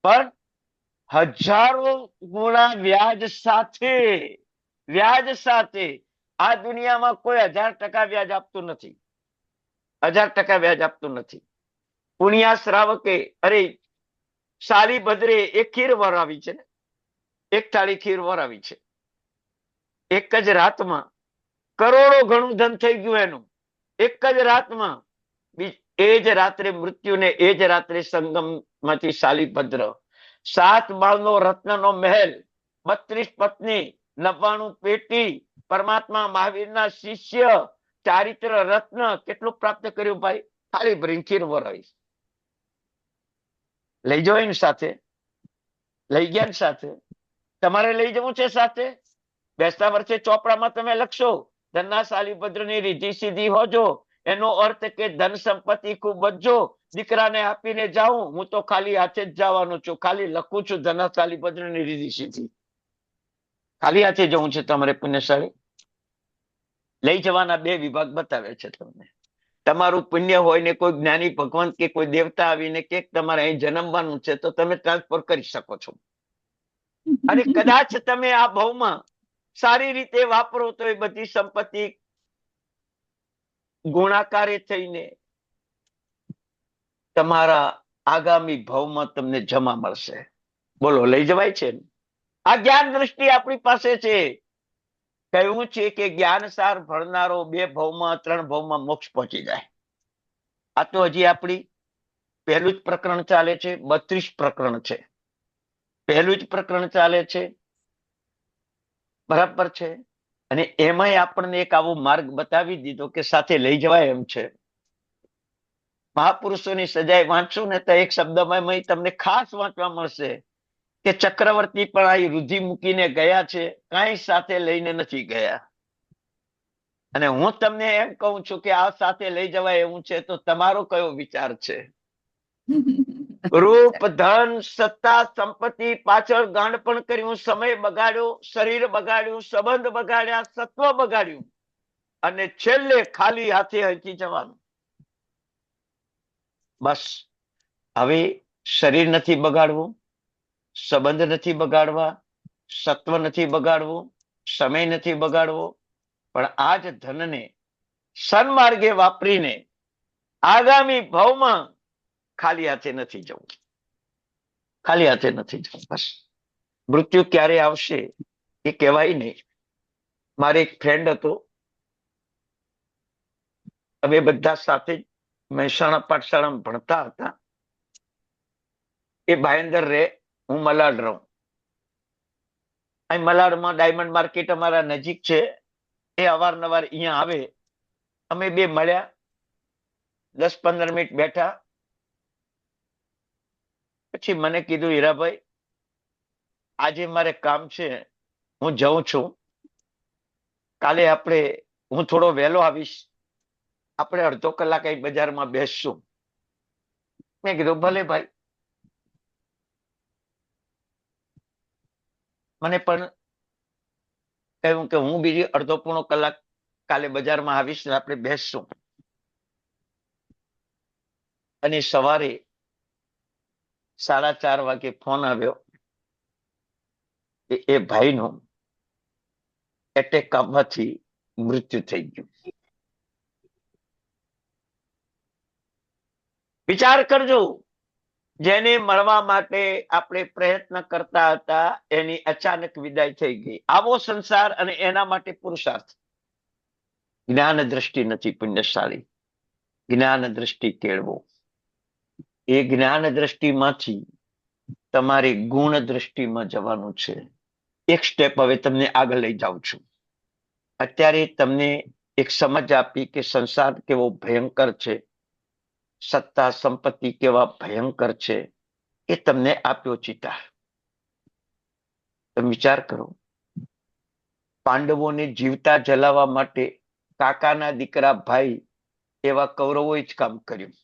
પણ હજારો ગુણા વ્યાજ સાથે. વ્યાજ સાથે. આ દુનિયામાં કોઈ 1000% વ્યાજ આપતું નથી. 1000% વ્યાજ આપતું નથી. પુણ્યા શ્રાવકે, અરે સાલી ભદ્રે એક ખીર વરાવી છે ને, એક થાળી ખીર વરાવી છે એક જ રાતમાં. કરોડો ગણું ધન થઈ ગયું એનું એક જ રાતમાં. એ જ રાત્રે મૃત્યુને એ જ રાત્રે સંગમમાંથી શાલીભદ્ર, 7 માળનો રત્નનો મહેલ, 32 પત્ની, 99 પેટી, પરમાત્મા મહાવીરના શિષ્ય, ચારિત્ર રત્ન, કેટલું પ્રાપ્ત કર્યું ભાઈ? ખાલી ભરીને વરાઈ. લઈ જવાય ને સાથે, લઈ ગયા ને સાથે. તમારે લઈ જવું છે સાથે? બેસતા વર્ષે ચોપડામાં તમે લખશો ધનના શાલીભદ્રની રીધિ સીધી હોજો, એનો અર્થ કે ધન સંપત્તિ ખૂબ વધજો, દીકરાને આપીને જાઉં, હું તો ખાલી હાથે જ જવાનો છું. ખાલી લખું છું ધનના શાલીભદ્રની રીધિ સીધી. ખાલી હાથે જવું છે તમારે પુણ્યશાળી. લઈ જવાના 2 વિભાગ બતાવે છે તમને. તમારું પુણ્ય હોય ને કોઈ જ્ઞાની ભગવાન કે કોઈ દેવતા આવીને કે તમારે અહીં જન્મવાનું છે, તો તમે ટ્રાન્સફર કરી શકો છો. અને કદાચ તમે આ ભાવમાં સારી રીતે વાપરો તો એ બધી સંપત્તિ ગુણાકારે થઈને તમારા આગામી ભાવમાં તમને જમા મળશે. બોલો, લઈ જવાય છે? આ જ્ઞાન દ્રષ્ટિ આપણી પાસે છે. કહ્યું છે કે જ્ઞાનસાર ભણનારો 2 ભાવમાં 3 ભાવમાં મોક્ષ પહોંચી જાય. આ તો હજી આપણી પહેલું જ પ્રકરણ ચાલે છે. 32 પ્રકરણ છે. પહેલું જ પ્રકરણ ચાલે છે, બરાબર છે. અને એમાંય આપણને એક આવો માર્ગ બતાવી દીધો કે સાથે લઈ જવાય એમ છે. મહાપુરુષોની સજાએ વાંચશું ને તો એક શબ્દમાં તમને ખાસ વાંચવા મળશે કે ચક્રવર્તી પણ આ રુધિ મૂકીને ગયા છે, કાંઈ સાથે લઈને નથી ગયા. અને હું તમને એમ કહું છું કે આ સાથે લઈ જવાય એવું છે, તો તમારો કયો વિચાર છે? રૂપ, ધન, સત્તા, સંપત્તિ પાછળ ગાંડ પણ કર્યું, સમય બગાડ્યો, શરીર બગાડ્યું, સંબંધ બગાડ્યા, સત્વ બગાડ્યું, અને છેલ્લે ખાલી હાથે હંચી જવાનું. બસ હવે શરીર નથી બગાડવું, સંબંધ નથી બગાડવા, સત્વ નથી બગાડવું, સમય નથી બગાડવો, પણ આ જ ધનને સન્માર્ગે વાપરીને આગામી ભાવમાં ખાલી હાથે નથી જવું. ખાલી હાથે નથી જવું. બસ મૃત્યુ ક્યારે આવશે એ કહેવાય નહીં. મારે એક ફ્રેન્ડ હતો, અમે બધા સાથે મહેસાણા પાઠશાળામાં ભણતા હતા. એ ભાયંદર રહે, હું મલાડ રહું. અહીં મલાડમાં ડાયમંડ માર્કેટ અમારા નજીક છે. એ અવારનવાર અહીંયા આવે. અમે 2 મળ્યા, 10-15 મિનિટ બેઠા. પછી મને કીધું, હીરાભાઈ આજે મારે કામ છે, હું જાઉં છું. કાલે હું થોડો વહેલો આવીશ, આપણે અડધો કલાક અહીં બજારમાં બેસશું. મેં કીધું ભલે ભાઈ. મને પણ કહ્યું કે હું બીજી અડધો પોણો કલાક કાલે બજારમાં આવીશ ને આપણે બેસશું. અને સવારે 4:30 વાગે ફોન આવ્યો કે એ ભાઈનું એટેક આવવાથી મૃત્યુ થઈ ગયું. વિચાર કરજો, જેને મળવા માટે આપણે પ્રયત્ન કરતા હતા એની અચાનક વિદાય થઈ ગઈ. આવો સંસાર અને એના માટે પુરુષાર્થ. જ્ઞાન દ્રષ્ટિ નથી પુણ્યશાળી. જ્ઞાન દ્રષ્ટિ કેળવો. એ જ્ઞાન દ્રષ્ટિમાંથી તમારે ગુણ દ્રષ્ટિમાં જવાનું છે. એક સ્ટેપ હવે તમને આગળ લઈ જાઉં છું. અત્યારે તમને એક સમજ આપી કે સંસાર કેવો ભયંકર છે, સત્તા સંપત્તિ કેવા ભયંકર છે, એ તમને આપ્યો ચિતાર. તમે વિચાર કરો, પાંડવોને જીવતા જલાવવા માટે કાકાના દીકરા ભાઈ એવા કૌરવોએ જ કામ કર્યું.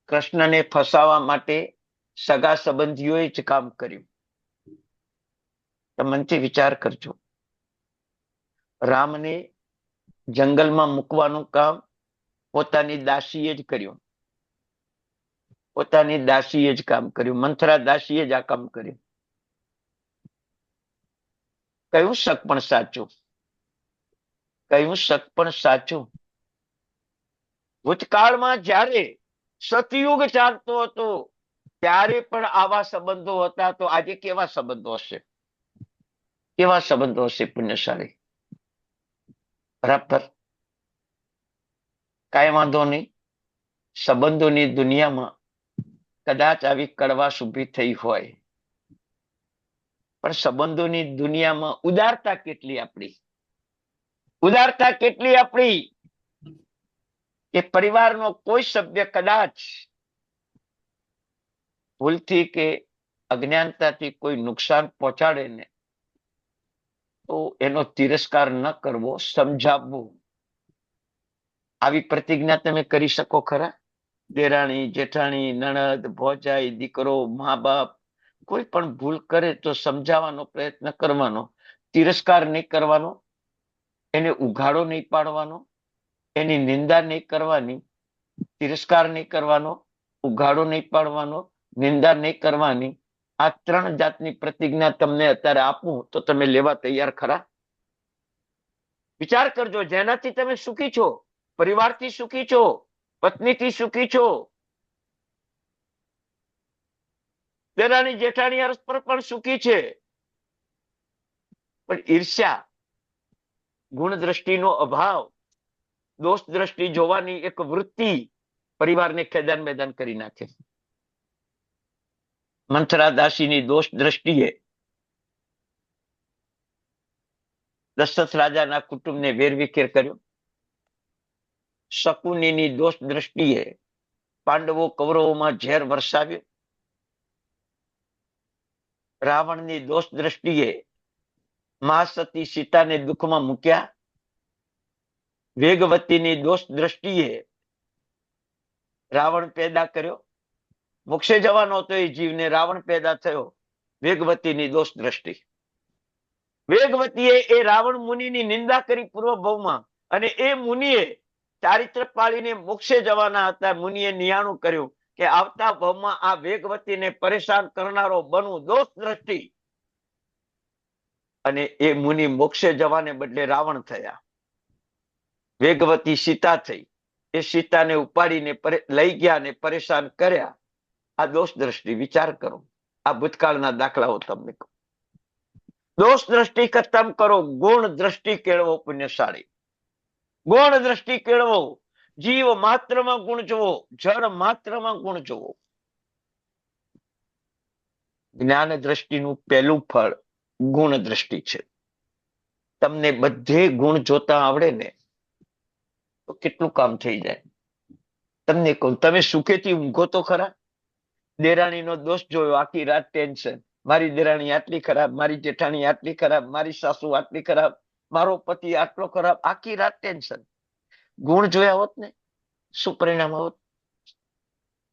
કૃષ્ણને ફસાવવા માટે સગા સંબંધીઓએ જ કામ કર્યું. તમે મનથી વિચાર કરજો. રામને જંગલમાં મૂકવાનું કામ પોતાની દાસીએ જ કર્યું. પોતાની દાસીએ જ કામ કર્યું. મંથરા દાસીએ જ આ કામ કર્યું. કયું શક પણ સાચું? કયું શક પણ સાચું? ભૂતકાળમાં જ્યારે સતયુગ ચાલતો હતો ત્યારે પણ આવા સંબંધો હતા, તો આજે કેવા સંબંધો હશે? કેવા સંબંધો હશે પુણ્યશાળી? બરાબર, કાંઈ વાંધો નહીં. સંબંધોની દુનિયામાં કદાચ આવી કડવાશ ઊભી થઈ હોય, પણ સંબંધોની દુનિયામાં ઉદારતા કેટલી આપણી, ઉદારતા કેટલી આપણી કે પરિવારનો કોઈ સભ્ય કદાચ ભૂલથી કે અજ્ઞાનતાથી કોઈ નુકસાન પહોંચાડે ને તો એનો તિરસ્કાર ન કરવો, સમજાવવું. આવી પ્રતિજ્ઞા તમે કરી શકો ખરા? દેરાણી, જેઠાણી, નણદ, ભોજાઈ, દીકરો, મા બાપ કોઈ પણ ભૂલ કરે તો સમજાવવાનો પ્રયત્ન કરવાનો, તિરસ્કાર નહીં કરવાનો, એને ઉઘાડો નહીં પાડવાનો, એની નિંદા નહીં કરવાની, તિરસ્કાર નહીં કરવાનો, ઉઘાડો નહીં પાડવાનો, નિંદા નહીં કરવાની. આ 3 જાતની પ્રતિજ્ઞા તમને અત્યારે આપું તો તમે લેવા તૈયાર ખરા? વિચાર કરજો, જેનાથી તમે સુખી છો, પરિવારથી સુખી છો, પત્નીથી સુખી છો, દેરાણી જેઠાણી પર પણ સુખી છે, પણ ઈર્ષ્યા, ગુણ દ્રષ્ટિનો અભાવ, દોષ દ્રષ્ટિ જોવાની એક વૃત્તિ પરિવારને ખેદાન મેદાન કરી નાખે. મંથરા દાસીની દોષ દ્રષ્ટિએ દશરથ રાજાના કુટુંબને વેરવિખેર કર્યો. શકુનીની દોષ દ્રષ્ટિએ પાંડવો કૌરવોમાં ઝેર વરસાવ્યું. રાવણની દોષ દ્રષ્ટિએ મહાસતી સીતાને દુઃખમાં મૂક્યા. વેગવતીની દોષ દ્રષ્ટિએ રાવણ પેદા કર્યો. મોક્ષે જવાનો હતો એ જીવને રાવણ પેદા થયો. વેગવતીની દોષ દ્રષ્ટિ. વેગવતીએ એ રાવણ મુનિની નિંદા કરી પૂર્વ ભવમાં, અને એ મુનિએ ચારિત્ર પાળીને મોક્ષે જવાના હતા. મુનિએ નિયાણું કર્યું કે આવતા ભવમાં આ વેગવતીને પરેશાન કરનારો બનવું, દોષ દ્રષ્ટિ. અને એ મુનિ મોક્ષે જવાને બદલે રાવણ થયા. વેગવતી સીતા થઈ. એ સીતાને ઉપાડીને લઈ ગયા ને પરેશાન કર્યા. આ દોષ દ્રષ્ટિ. વિચાર કરો, આ ભૂતકાળના દાખલાઓ તમને કહું. દોષ દ્રષ્ટિ ખતમ કરો, ગુણ દ્રષ્ટિ કેળવો પુણ્યશાળી. ગુણ દ્રષ્ટિ કેળવો. જીવ માત્રમાં ગુણ જોવો, જળ માત્રમાં ગુણ જોવો. જ્ઞાન દ્રષ્ટિનું પહેલું ફળ ગુણ દ્રષ્ટિ છે. તમને બધે ગુણ જોતા આવડે ને તો કેટલું કામ થઈ જાય. તમને કહું, તમે સુખેથી ઊંઘો તો ખરા? દેરાણીનો દોષ જોયો, આખી રાત ટેન્શન. મારી દેરાણી આટલી ખરાબ, મારી જેઠાણી આટલી ખરાબ, મારી સાસુ આટલી ખરાબ, મારો પતિ આટલો ખરાબ, આખી રાત ટેન્શન. ગુણ જોયા હોત ને શું પરિણામ હોત?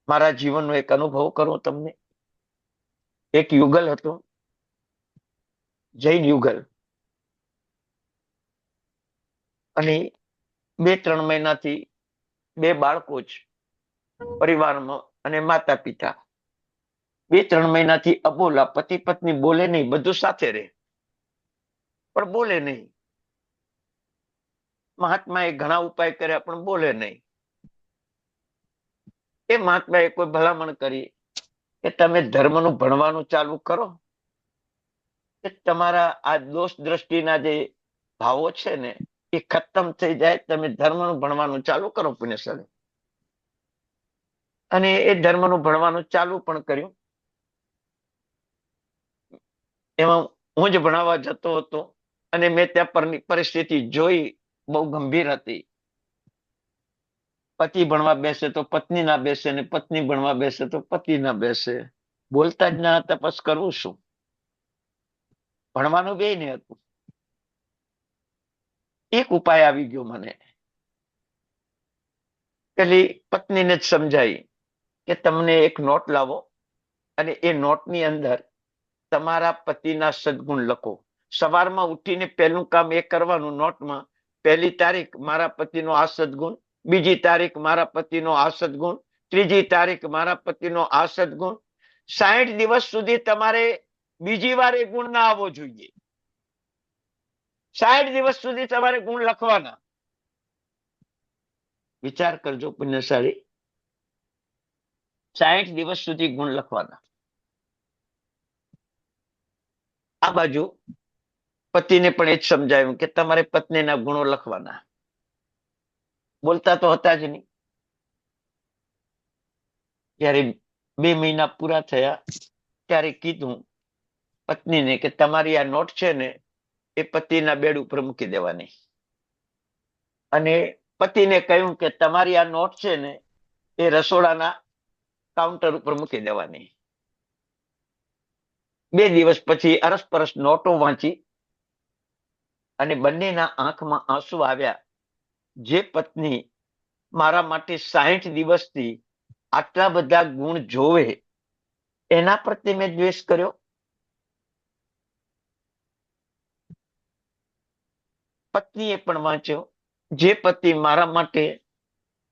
મારા જીવનનો એક અનુભવ કરો તમને. એક યુગલ હતો, જૈન યુગલ, અને 2-3 મહિનાથી 2 બાળકો જ પરિવારમાં, અને માતા પિતા. 2-3 મહિનાથી અબોલા, પતિ પત્ની બોલે નહીં, બધું સાથે રહે પણ બોલે નહીં. મહાત્માએ ઘણા ઉપાય કર્યા પણ બોલે નહીં. એ મહાત્માએ કોઈ ભલામણ કરી કે તમે ધર્મનું ભણવાનું ચાલુ કરો, કે તમારા આ દોષ દ્રષ્ટિના જે ભાવો છે ને એ ખતમ થઈ જાય. તમે ધર્મનું ભણવાનું ચાલુ કરો પુણ્યશાળી. અને એ ધર્મનું ભણવાનું ચાલુ પણ કર્યું. એમાં હું જ ભણાવવા જતો હતો, અને મેં ત્યાં પરની પરિસ્થિતિ જોઈ, બહુ ગંભીર હતી. પતિ ભણવા બેસે તો પત્ની ના બેસે, ને પત્ની ભણવા બેસે તો પતિ ના બેસે. બોલતા જ ના હતા, પછી કરવું શું? ભણવાનું બે ને હતું. એક ઉપાય આવી ગયો મને. પેલી પત્નીને જ સમજાઈ કે તમને એક નોટ લાવો, અને એ નોટની અંદર તમારા પતિના સદગુણ લખો. સવારમાં ઉઠીને પહેલું કામ એ કરવાનું, નોટમાં પહેલી તારીખ મારા પતિનો આ સદગુણ, બીજી તારીખ મારા પતિનો આ સદગુણ, ત્રીજી તારીખ મારા પતિનો આ સદગુણ. 60 દિવસ સુધી તમારે બીજી વાર એ ગુણ ના આવવો જોઈએ. 60 દિવસ સુધી તમારે ગુણ લખવાના. વિચાર કરજો પુણ્યશાળી, 60 દિવસ સુધી ગુણ લખવાના. આ બાજુ પતિને પણ એ જ સમજાવ્યું કે તમારે પત્નીના ગુણો લખવાના. બોલતા તો હતા જ નહીં. ત્યારે 2 મહિના પૂરા થયા ત્યારે કીધું પત્નીને કે તમારી આ નોટ છે ને એ પતિના બેડ ઉપર મૂકી દેવાની, અને પતિને કહ્યું કે તમારી આ નોટ છે ને એ રસોડાના કાઉન્ટર ઉપર મૂકી દેવાની. 2 દિવસ પછી અરસપરસ નોટો વાંચી અને બંનેના આંખમાં આંસુ આવ્યા. જે પત્ની મારા માટે 60 દિવસથી આટલા બધા ગુણ જોવે એના પ્રત્યે મેં દ્વેષ કર્યો. પત્નીએ પણ વાંચ્યો, જે પતિ મારા માટે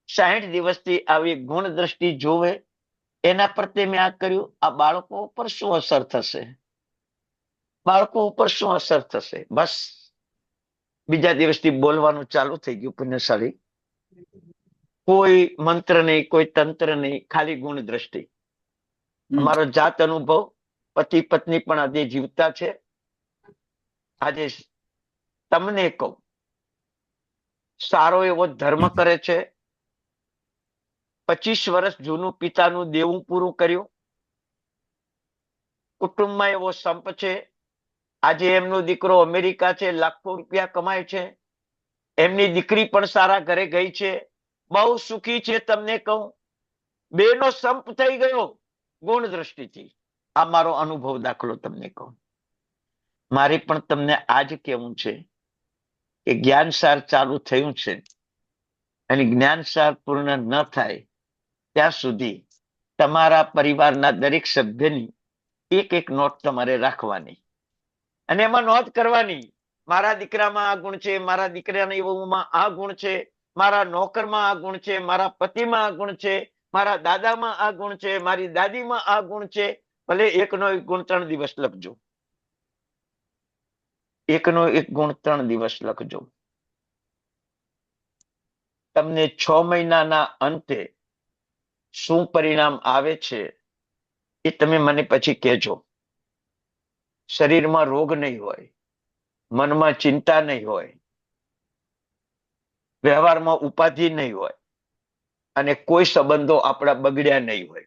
60 દિવસથી આવી ગુણ દ્રષ્ટિ જોવે એના પ્રત્યે મેં આ કર્યું. આ બાળકો ઉપર શું અસર થશે? બાળકો ઉપર શું અસર થશે? બસ બીજા દિવસથી બોલવાનું ચાલુ થઈ ગયું. પુણ્યશાળી કોઈ મંત્ર નહીં, કોઈ તંત્ર નહીં, ખાલી ગુણ દ્રષ્ટિ. અમારો જાત અનુભવ, પતિ પત્ની પણ આજે જીવતા છે. આજે તમને કહું, સારો એવો ધર્મ કરે છે, 25 વર્ષ જૂનું પિતાનું દેવું પૂરું કર્યું, કુટુંબમાં એવો સંપ છે. આજે એમનો દીકરો અમેરિકા છે, લાખો રૂપિયા કમાય છે, એમની દીકરી પણ સારા ઘરે ગઈ છે, બહુ સુખી છે. તમને કહું, બેનો સંપ થઈ ગયો ગુણ દ્રષ્ટિથી. આ મારો અનુભવ દાખલો તમને કહું. મારે પણ તમને આજ કેવું છે કે જ્ઞાનસાર ચાલુ થયું છે અને જ્ઞાનસાર પૂર્ણ ન થાય ત્યાં સુધી તમારા પરિવારના દરેક સભ્યની એક નોટ તમારે રાખવાની અને એમાં નોંધ કરવાની, મારા દીકરામાં આ ગુણ છે, મારા દીકરાની વહુમાં આ ગુણ છે, મારા નોકરમાં આ ગુણ છે, મારા પતિમાં આ ગુણ છે, મારા દાદામાં આ ગુણ છે, મારી દાદીમાં આ ગુણ છે. ભલે એકનો એક ગુણ 3 દિવસ લખજો, એકનો એક ગુણ 3 દિવસ લખજો. તમને 6 મહિનાના અંતે શું પરિણામ આવે છે એ તમે મને પછી કહેજો. શરીરમાં રોગ નહીં હોય, મનમાં ચિંતા નહીં હોય, વ્યવહારમાં ઉપાધિ નહીં હોય, અને કોઈ સંબંધો આપણા બગડ્યા નહીં હોય.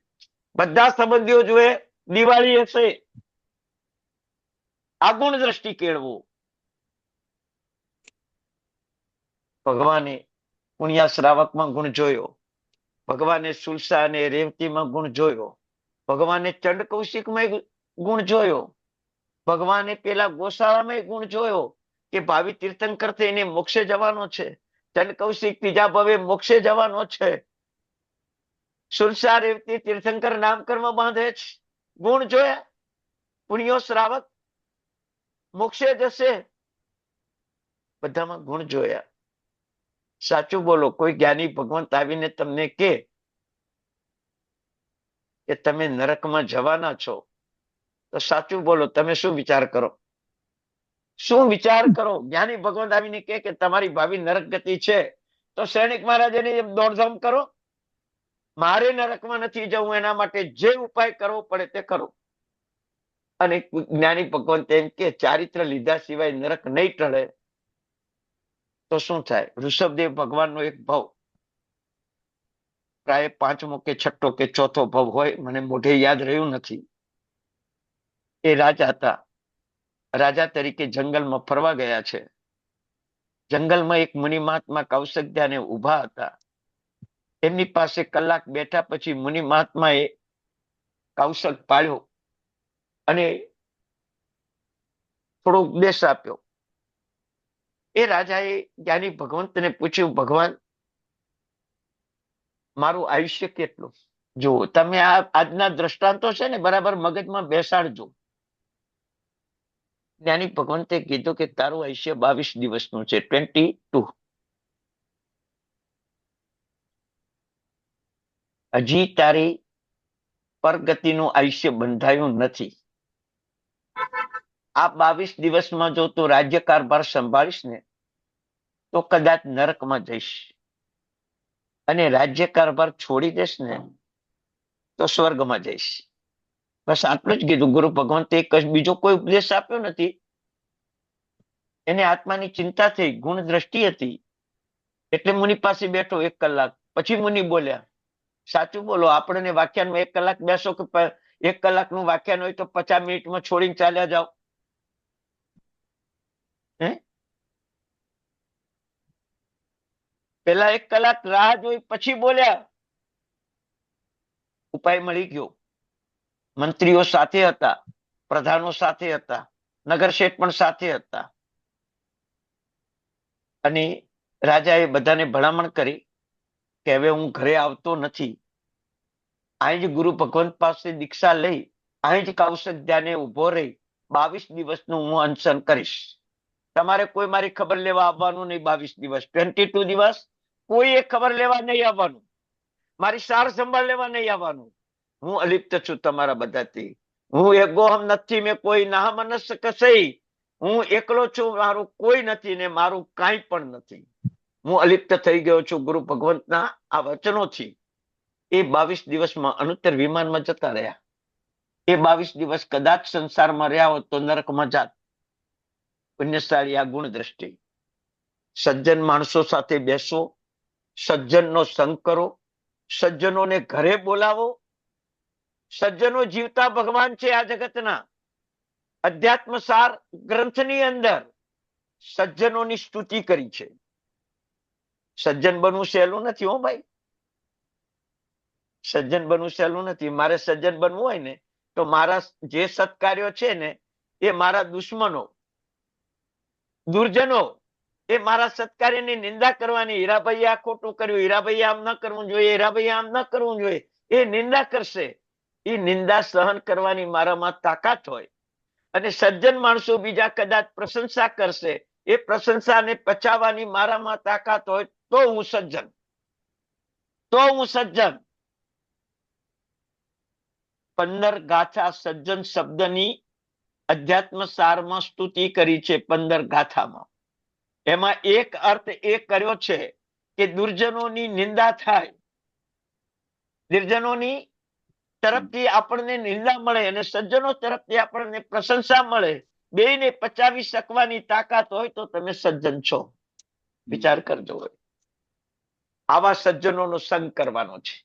બધા સંબંધીઓ જોએ દિવાળી હશે. આ ગુણ દ્રષ્ટિ કેળવો. ભગવાને પુણ્યા શ્રાવકમાં ગુણ જોયો, ભગવાને સુલસા અને રેવતીમાં ગુણ જોયો, ભગવાને ચંડ કૌશિકમાં ગુણ જોયો, ભગવાને પેલા ગોશાળામાં ગુણ જોયો કે ભાવિ તીર્થંકર થઈને મોક્ષે જવાનો છે. ચંડ કૌશિક ત્રીજા ભવે મોક્ષે જવાનો છે. સુલસા રેવતી તીર્થંકર નામકર્મ બાંધે છે. ગુણ જોયા. પુણ્યો શ્રાવક મોક્ષે જશે. બધામાં ગુણ જોયા. સાચું બોલો. કોઈ જ્ઞાની ભગવંત આવીને તમને કે તમે નરકમાં જવાના છો તો સાચું બોલો, તમે શું વિચાર કરો? શું વિચાર કરો? જ્ઞાની ભગવંત આવીને કે તમારી ભાવિ નરક ગતિ છે તો સૈનિક મહારાજની દોડધામ કરો. મારે નરકમાં નથી જવું, એના માટે જે ઉપાય કરવો પડે તે કરો. અને જ્ઞાની ભગવંત એમ કે ચારિત્ર લીધા સિવાય નરક નહીં ટળે તો શું થાય? ઋષભદેવ ભગવાનનો એક ભવ, પ્રાય 5મો કે 6ઠો કે 4થો ભવ હોય, મને મોઢે યાદ રહ્યું નથી. એ રાજા હતા. રાજા તરીકે જંગલમાં ફરવા ગયા છે. જંગલમાં એક મુનિ મહાત્મા કૌશિકધ્યાને ઉભા હતા. એમની પાસે કલાક બેઠા પછી મુનિ મહાત્માએ કૌશક પાડ્યો અને થોડો ઉપદેશ આપ્યો. એ રાજાએ જ્ઞાની ભગવંતને પૂછ્યું, ભગવાન મારું આયુષ્ય કેટલું? જુઓ, તમે આ આજના દ્રષ્ટાંતો છે ને બરાબર મગજમાં બેસાડજો. જ્ઞાની ભગવંતે કીધું કે તારું આયુષ્ય 22 દિવસનું છે, 22. હજી તારી પરગતિનું આયુષ્ય બંધાયું નથી. આ 22 દિવસમાં જો તું રાજ્ય કારભાર સંભાળીશ ને તો કદાચ નરકમાં જઈશ, અને રાજ્ય કારભાર છોડી દેશ ને તો સ્વર્ગમાં જઈશ. બસ આટલું જ કીધું. ગુરુ ભગવંતે બીજો કોઈ ઉપદેશ આપ્યો નથી. એને આત્માની ચિંતા થઈ, ગુણ દ્રષ્ટિ હતી એટલે મુનિ પાસે બેઠો 1 કલાક. પછી મુનિ બોલ્યા, સાચું બોલો, આપણને વાખ્યાનમાં 1 કલાક બેસો કે 1 કલાકનું વાખ્યાન હોય તો 50 મિનિટમાં છોડીને ચાલ્યા જાઓ? હે? પેલા 1 કલાક રાહ જોઈ પછી બોલ્યા. ઉપાય મળી ગયો. મંત્રીઓ સાથે હતા, પ્રધાનો સાથે હતા, નગર શેઠ પણ સાથે હતા. અને રાજાએ બધાને ભલામણ કરી કે હવે હું ઘરે આવતો નથી, અહીં જ ગુરુ ભગવંત પાસે દીક્ષા લઈ અહીં જ કૌશલ્યાને ઉભો રહી 22 દિવસનું હું અનશન કરીશ. તમારે કોઈ મારી ખબર લેવા આવવાનું નહીં. 22 દિવસ, 22 દિવસ કોઈએ ખબર લેવા નહીં આવવાનું, મારી સાર સંભાળ લેવા નહીં આવવાનું. હું અલિપ્ત છું તમારા બધાથી. હું એગોહમ નથી, મેં કોઈ નાહ મનસ્ય કસઈ. હું એકલો છું, મારું કોઈ નથી ને મારું કાંઈ પણ નથી. હું અલિપ્ત થઈ ગયો છું ગુરુ ભગવંતના આ વચનોથી. એ 22 દિવસમાં અનુત્તર વિમાનમાં જતા રહ્યા. એ 22 દિવસ કદાચ સંસારમાં રહ્યા હોત તો નરકમાં જાત. પુણ્યશાળી આ ગુણ દ્રષ્ટિ. સજ્જન માણસો સાથે બેસો, સજ્જનનો સંગ કરો, સજ્જનોને ઘરે બોલાવો. સજ્જનો જીવતા ભગવાન છે આ જગતના. અધ્યાત્મ સાર ગ્રંથની અંદર સજ્જનોની સ્તુતિ કરી છે. સજ્જન બનવું સહેલું નથી હો ભાઈ. સજ્જન બનવું સહેલું નથી. મારે સજ્જન બનવું હોય ને તો મારા જે સત્કાર્યો છે ને એ મારા દુશ્મનો, દુર્જનો, એ મારા સત્કાર્યની નિંદા કરવાની. હીરાભાઈએ આ ખોટું કર્યું, હીરાભાઈએ આમ ન કરવું જોઈએ, હીરાભાઈએ આમ ન કરવું જોઈએ, એ નિંદા કરશે. એ નિંદા સહન કરવાની મારામાં તાકાત હોય અને સજ્જન માણસો બીજા કદાચ પ્રશંસા કરશે, એ પ્રશંસાને પચાવવાની મારામાં તાકાત હોય તો હું સજ્જન. તો હું સજ્જન. 15 ગાથા સજ્જન શબ્દની અધ્યાત્મ સારમાં સ્તુતિ કરી છે. 15 ગાથામાં એમાં એક અર્થ એ કર્યો છે કે દુર્જનોની નિંદા થાય, દુર્જનોની તરફથી આપણને નિંદા મળે અને સજ્જનો તરફથી આપણને પ્રશંસા મળે. બેયને પચાવી શકવાની તાકાત હોય તો તમે સજ્જન છો. વિચાર કરજો. આવા સજ્જનોનો સંગ કરવાનો છે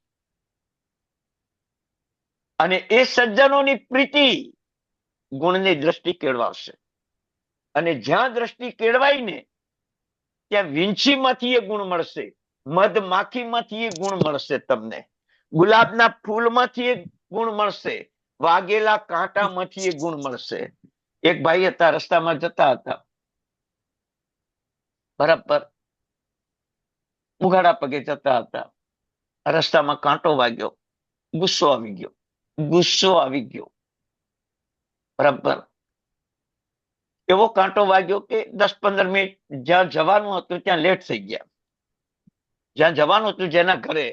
અને એ સજ્જનોની પ્રીતિ ગુણની દ્રષ્ટિ કેળવાશે. અને જ્યાં દ્રષ્ટિ કેળવાય ને ત્યાં વીંછીમાંથી એ ગુણ મળશે, મધમાખીમાંથી એ ગુણ મળશે, તમને ગુલાબના ફૂલમાંથી એ ગુણ મળશે, વાગેલા કાંટામાંથી એ ગુણ મળશે. એક ભાઈ હતા, રસ્તામાં જતા હતા, બરાબર ઉઘાડા પગે જતા હતા. રસ્તામાં કાંટો વાગ્યો, ગુસ્સો આવી ગયો. ગુસ્સો આવી ગયો, બરાબર. એવો કાંટો વાગ્યો કે 10-15 મિનિટ જ્યાં જવાનું હતું ત્યાં લેટ થઈ ગયા. જ્યાં જવાનું હતું જેના ઘરે,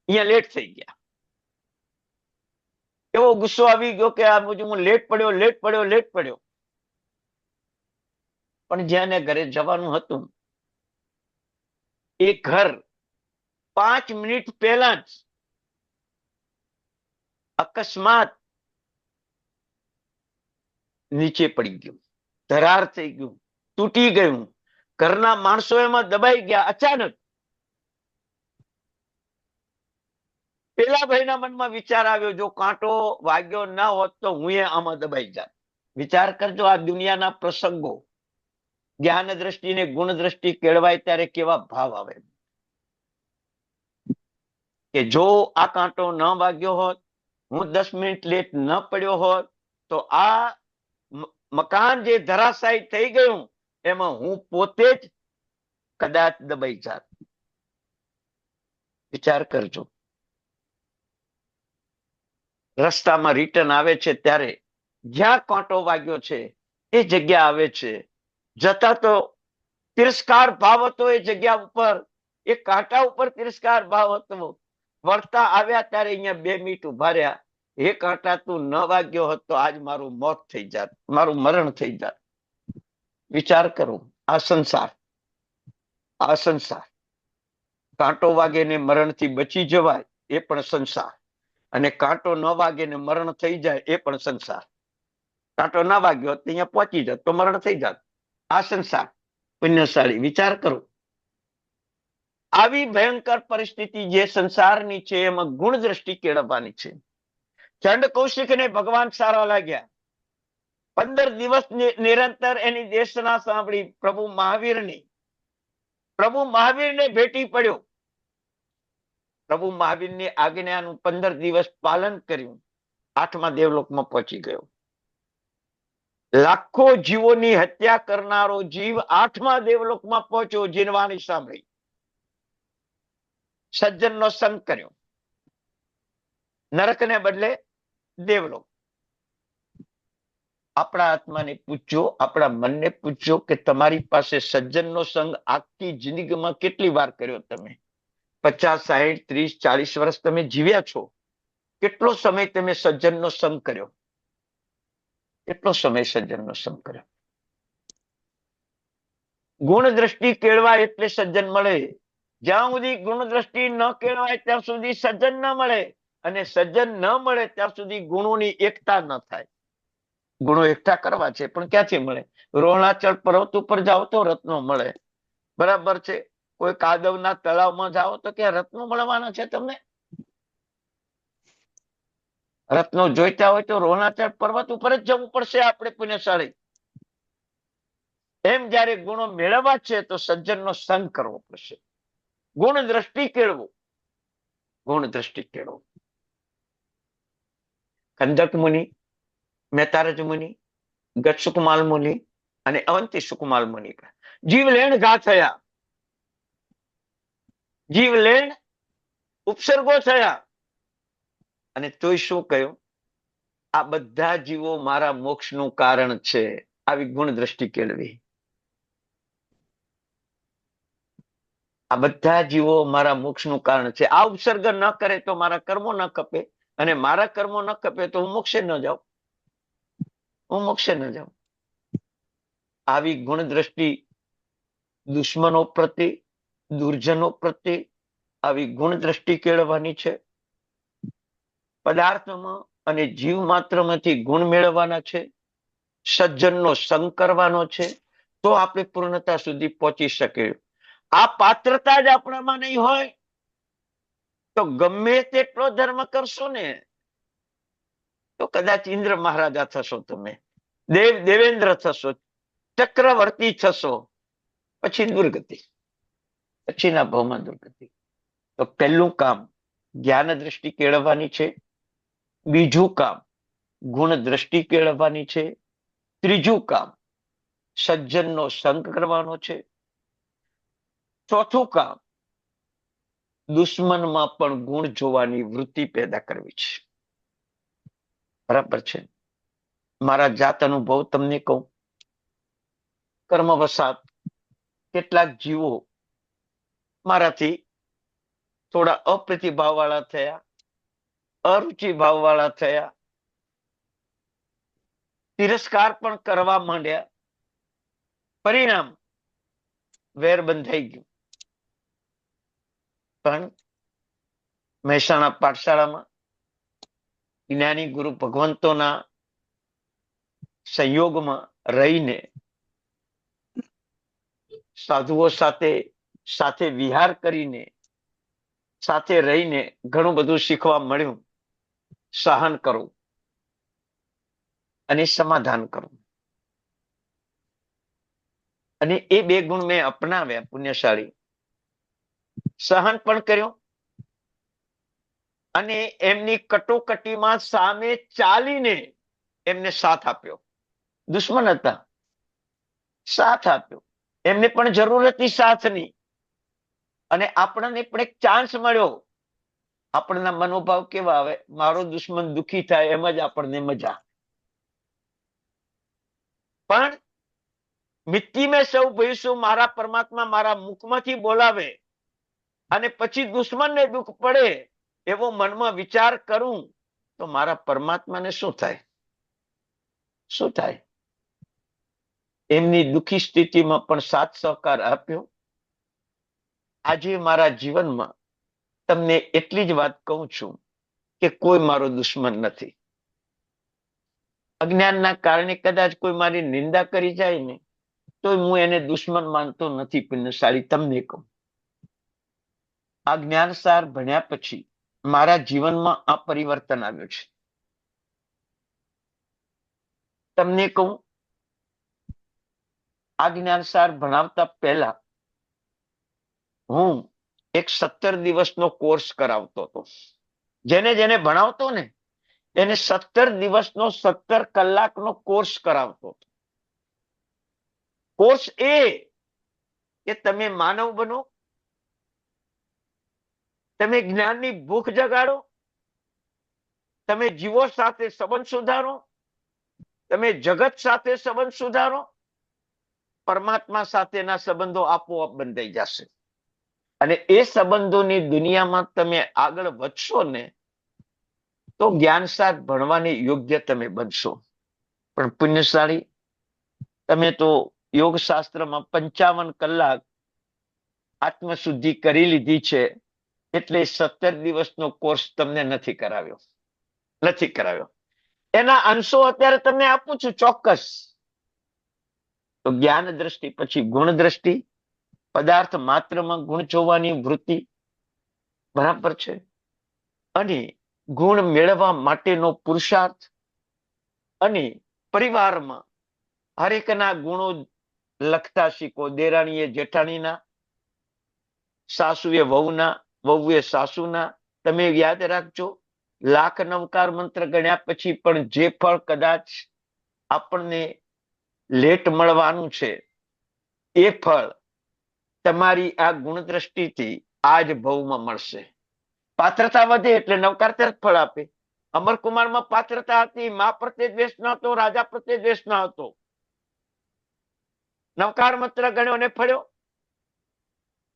અહીંયા લેટ થઈ ગયા. એવો ગુસ્સો આવી ગયો કે આ મુજબ હું લેટ પડ્યો. પણ જ્યાં ઘરે જવાનું હતું એ ઘર 5 મિનિટ પહેલા જ અકસ્માત નીચે પડી ગયું, ધરાર થઈ ગયું, તૂટી ગયું. ઘરના માણસો એમાં દબાઈ ગયા. અચાનક પેલા ભાઈના મનમાં વિચાર આવ્યો, જો કાંટો વાગ્યો ના હોત તો હું આમાં દબાઈ જાત. વિચાર કરજો, આ દુનિયાના પ્રસંગો. જ્ઞાન દ્રષ્ટિને ગુણ દ્રષ્ટિ કેળવાય ત્યારે કેવા ભાવ આવે કે જો આ કાંટો ન વાગ્યો હોત, હું 10 મિનિટ લેટ ન પડ્યો હોત તો આ મકાન જે ધરાશાયી થઈ ગયું એમાં હું પોતે જ કદાચ દબાઈ જાત. વિચાર કરજો. રસ્તામાં રિટર્ન આવે છે ત્યારે જ્યાં કાંટો વાગ્યો છે એ જગ્યા આવે છે. જતા તો તિરસ્કાર ભાવ હતો એ જગ્યા ઉપર, એ કાંટા ઉપર તિરસ્કાર ભાવ હતો. વળતા આવ્યા ત્યારે અહીંયા 2 મિનિટ ઉભા રહ્યા. એ કાંટા તું ન વાગ્યો હોત તો આજ મારું મોત થઈ જાત, મારું મરણ થઈ જાત. વિચાર કરો. આ સંસાર કાંટો વાગે ને મરણથી બચી જવાય એ પણ સંસાર, અને કાંટો ન વાગે ને મરણ થઈ જાય એ પણ સંસાર. કાંટો ના વાગ્યો તો અહીંયા પહોંચી જાત તો મરણ થઈ જાત. આ સંસાર. પુણ્યશાળી વિચાર કરો. આવી ભયંકર પરિસ્થિતિ જે સંસારની છે એમાં ગુણ દ્રષ્ટિ કેળવવાની છે. ચંડ કૌશિકને ભગવાન સારા લાગ્યા. 15 દિવસ નિરંતર એની દેશના સાંભળી પ્રભુ મહાવીરને ભેટી પડ્યો. પ્રભુ મહાવીરની આજ્ઞાનું 15 દિવસ પાલન કર્યું. 8મા દેવલોકમાં પહોંચી ગયો. લાખો જીવોની હત્યા કરનારો જીવ 8મા દેવલોકમાં પહોંચ્યો. જીનવાણી સાંભળી, સજ્જનનો સંગ કર્યો. નરકને બદલે દેવલોક. આપણા આત્માને પૂછજો, આપણા મનને પૂછજો કે તમારી પાસે સજ્જનનો સંગ આખી જિંદગીમાં કેટલી વાર કર્યો તમે? 50, 60, 30, 40 વર્ષ તમે જીવ્યા છો. કેટલો સમય તમે સજ્જનનો સંગ કર્યો? કેટલો સમય સજ્જનનો સંગ કર્યો? ગુણ દ્રષ્ટિ કેળવાય એટલે સજ્જન મળે. જ્યાં સુધી ગુણ દ્રષ્ટિ ન કેળવાય ત્યાં સુધી સજ્જન ન મળે, અને સજ્જન ન મળે ત્યાં સુધી ગુણોની એકતા ન થાય. ગુણો એકઠા કરવા છે પણ ક્યાંથી મળે? રોણાચળ પર્વત ઉપર જાઓ તો રત્નો મળે, બરાબર છે. કોઈ કાદવના તળાવમાં જાઓ તો ક્યાં રત્નો મળવાના છે તમને? રત્નો જોઈતા હોય તો રોણાચળ પર્વત ઉપર જ જવું પડશે આપણે પુણ્યશાળી. એમ જયારે ગુણો મેળવવા છે તો સજ્જનનો સંગ કરવો પડશે. ગુણ દ્રષ્ટિ કેળવો, ગુણ દ્રષ્ટિ કેળવો. કંદક મુનિ, મેતારજ મુનિ, ગત સુકમાલ મુનિ અને અવંતી સુકમાલ મુનિ જીવલેણ ઘા થયા. જીવલેણ ઉપસર્ગો થયા. અને તોય શું કહ્યું? આ બધા જીવો મારા મોક્ષનું કારણ છે. આવી ગુણ દ્રષ્ટિ કેળવી. આ બધા જીવો મારા મોક્ષનું કારણ છે. આ ઉપસર્ગ ન કરે તો મારા કર્મો ન કપે, અને મારા કર્મો ન કપે તો હું મોક્ષે ન જાઉં. આવી ગુણ દ્રષ્ટિ દુશ્મનો પ્રત્યે, દુર્જનો પ્રત્યે આવી ગુણ દ્રષ્ટિ કેળવવાની છે. પદાર્થમાં અને જીવ માત્રમાંથી ગુણ મેળવવાના છે. સજ્જનનો સંગ કરવાનો છે. તો આપણે પૂર્ણતા સુધી પહોંચી શકીએ. આ પાત્રતા જ આપણામાં નહીં હોય તો ગમે તેટલો ધર્મ કરશો ને તો કદાચ ઇન્દ્ર મહારાજા થશો, તમે દેવેન્દ્ર થશો, ચક્રવર્તી થશો, પછી દુર્ગતિ, પછીના ભાવમાં દુર્ગતિ. તો પહેલું કામ જ્ઞાન દ્રષ્ટિ કેળવવાની છે. બીજું કામ ગુણ દ્રષ્ટિ કેળવવાની છે. ત્રીજું કામ સજ્જનનો સંગ કરવાનો છે. ચોથું કામ દુશ્મનમાં પણ ગુણ જોવાની વૃત્તિ પેદા કરવી છે. બરાબર છે. મારા જાત અનુભવ તમને કહું. કર્મવશાત કેટલાક જીવો મારાથી થોડા અપ્રતિભાવ વાળા થયા, અરુચિ ભાવ વાળા થયા, તિરસ્કાર પણ કરવા માંડ્યા. પરિણામ વેર બંધાઈ ગયું. પણ મહેસાણા પાઠશાળામાં જ્ઞાની ગુરુ ભગવંતોના સંયોગમાં રહીને, સાધુઓ સાથે વિહાર કરીને, સાથે રહીને ઘણું બધું શીખવા મળ્યું. સહન કરવું અને સમાધાન કરવું, અને એ બે ગુણ મેં અપનાવ્યા પુણ્યશાળી. સહન પણ કર્યું અને એમની કટોકટીમાં સામે ચાલીને એમને સાથ આપ્યો. દુશ્મન હતા, સાથ આપ્યો. એમને પણ જરૂર હતી સાથની, અને આપણને પણ એક ચાન્સ મળ્યો. આપણના મનોભાવ કેવા આવે? મારો દુશ્મન દુખી થાય એમ જ આપણને મજા. પણ મિટ્ટી મેં સૌ ભઈશું, મારા પરમાત્મા મારા મુખમાંથી બોલાવે અને પછી દુશ્મનને દુઃખ પડે એવો મનમાં વિચાર કરું તો મારા પરમાત્માને શું થાય? શું થાય? એમની દુઃખી સ્થિતિમાં પણ સાથ સહકાર આપ્યો. આજે મારા જીવનમાં તમને એટલી જ વાત કહું છું કે કોઈ મારો દુશ્મન નથી. અજ્ઞાનના કારણે કદાચ કોઈ મારી નિંદા કરી જાય ને તો હું એને દુશ્મન માનતો નથી. પુણ્યશાળી તમને કહું, આ જ્ઞાનસાર ભણ્યા પછી મારા જીવનમાં આ પરિવર્તન આવ્યું છે. તમને કહું, આ જ્ઞાનસાર ભણાવતા પહેલા હું એક 17 દિવસનો કોર્સ કરાવતો હતો. જેને જેને ભણાવતો ને એને 17 દિવસનો 17 કલાકનો કોર્સ કરાવતો હતો. કોર્સ એ કે તમે માનવ બનો, તમે જ્ઞાનની ભૂખ જગાડો, તમે જીવો સાથે સંબંધ સુધારો, તમે જગત સાથે સંબંધ સુધારો, પરમાત્મા સાથેના સંબંધો આપોઆપ બંધાઈ જશે. અને એ સંબંધોની દુનિયામાં તમે આગળ વધશો ને તો જ્ઞાનસાર ભણવાની યોગ્ય તમે બનશો. પણ પુણ્યશાળી, તમે તો યોગશાસ્ત્રમાં 55 કલાક આત્મશુદ્ધિ કરી લીધી છે, એટલે 17 દિવસનો કોર્સ તમને નથી કરાવ્યો. એના અંશો અત્યારે તમને આપું છું ચોક્કસ. તો જ્ઞાન દ્રષ્ટિ, પછી ગુણ દ્રષ્ટિ, પદાર્થ માત્રમાં ગુણ જોવાની વૃત્તિ, બરાબર છે, અને ગુણ મેળવવા માટેનો પુરુષાર્થ, અને પરિવારમાં હરેકના ગુણો લખતા શીખો. દેરાણીએ જેઠાણીના, સાસુએ વહુના, વહુએ સાસુના. તમે યાદ રાખજો, લાખ નવકાર મંત્ર ગણ્યા પછી પણ જે ફળ કદાચ આપણને લેટ મળવાનું છે એ ફળ તમારી આ ગુણ દ્રષ્ટિથી આજ ભવમાં મળશે. પાત્રતા વધે એટલે નવકાર તરત ફળ આપે. અમરકુમારમાં પાત્રતા હતી, મા પ્રત્યે દ્વેષ ન હતો, રાજા પ્રત્યે દ્વેષ ન હતો. નવકાર મંત્ર ગણ્યો અને ફળ્યો.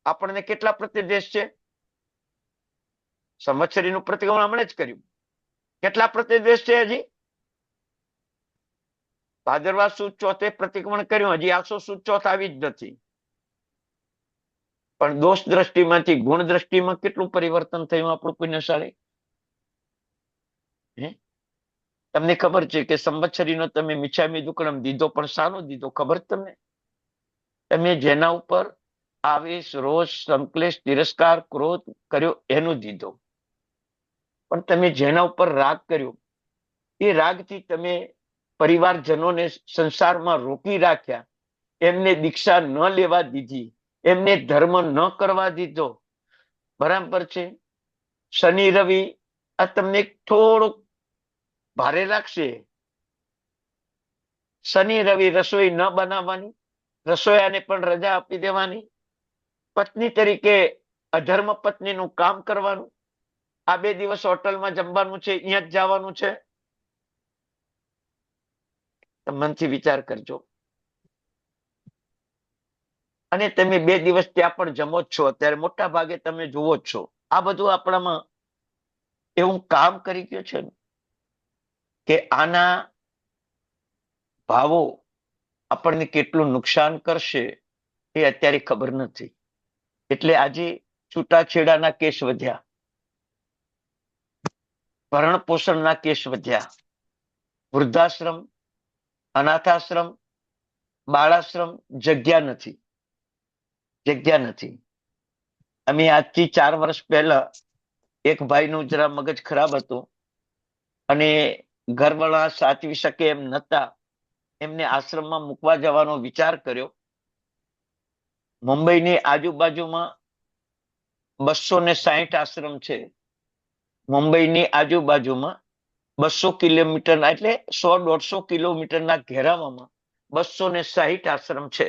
આપણને કેટલા પ્રત્યે દ્વેષ છે? સંવત્સરીનું પ્રતિક્રમણ હમણાં જ કર્યું. કેટલા પ્રત્યે દ્વેષ છે હજી? ભાદરવા સુદ ચોથે પ્રતિક્રમણ કર્યું, હજી આસો સુદ ચોથ આવી જ નથી. પણ દોષ દ્રષ્ટિમાંથી ગુણ દ્રષ્ટિમાં કેટલું પરિવર્તન થયું આપણું પુણ્યશાળી? તમને ખબર છે કે સંવત્સરીનો તમે મિચ્છામી દુક્કડમ દીધો, પણ શાનો દીધો ખબર તમને? તમે જેના ઉપર આવેશ, રોષ, સંક્લેશ, તિરસ્કાર, ક્રોધ કર્યો એનું દીધો. પણ તમે જેના ઉપર રાગ કર્યો એ રાગથી તમે પરિવારજનોને સંસારમાં રોકી રાખ્યા, એમને દીક્ષા ન લેવા દીધી, એમને ધર્મ ન કરવા દીધો. બરાબર છે. શનિ રવિ આ તમને થોડુંક ભારે લાગશે. શનિ રવિ રસોઈ ન બનાવવાની, રસોયાને પણ રજા આપી દેવાની, પત્ની તરીકે અધર્મ પત્નીનું કામ કરવાનું, આ 2 દિવસ હોટલમાં જમવાનું છે, અહીંયા જ જવાનું છે. મનથી વિચાર કરજો. અને તમે 2 દિવસ ત્યાં પણ જમો જ છો. અત્યારે મોટા ભાગે તમે જુઓ જ છો. આ બધું આપણામાં એવું કામ કરી ગયું છે ને કે આના ભાવો આપણને કેટલું નુકસાન કરશે એ અત્યારે ખબર નથી. એટલે આજે છૂટાછેડાના કેસ વધ્યા, ભરણ પોષણના કેસ વધ્યા, વૃદ્ધાશ્રમ, અનાથાશ્રમ, બાળાશ્રમ, જગ્યા નથી. અમે આજથી 4 વર્ષ પહેલા એક ભાઈનું જરા મગજ ખરાબ હતું અને ઘરવાળા સાચવી શકે એમ નતા, એમને આશ્રમમાં મૂકવા જવાનો વિચાર કર્યો. મુંબઈની આજુબાજુમાં 260 આશ્રમ છે. મુંબઈની આજુબાજુમાં 200 કિલોમીટરના, એટલે 100-150 કિલોમીટરના ઘેરાવામાં 260 આશ્રમ છે.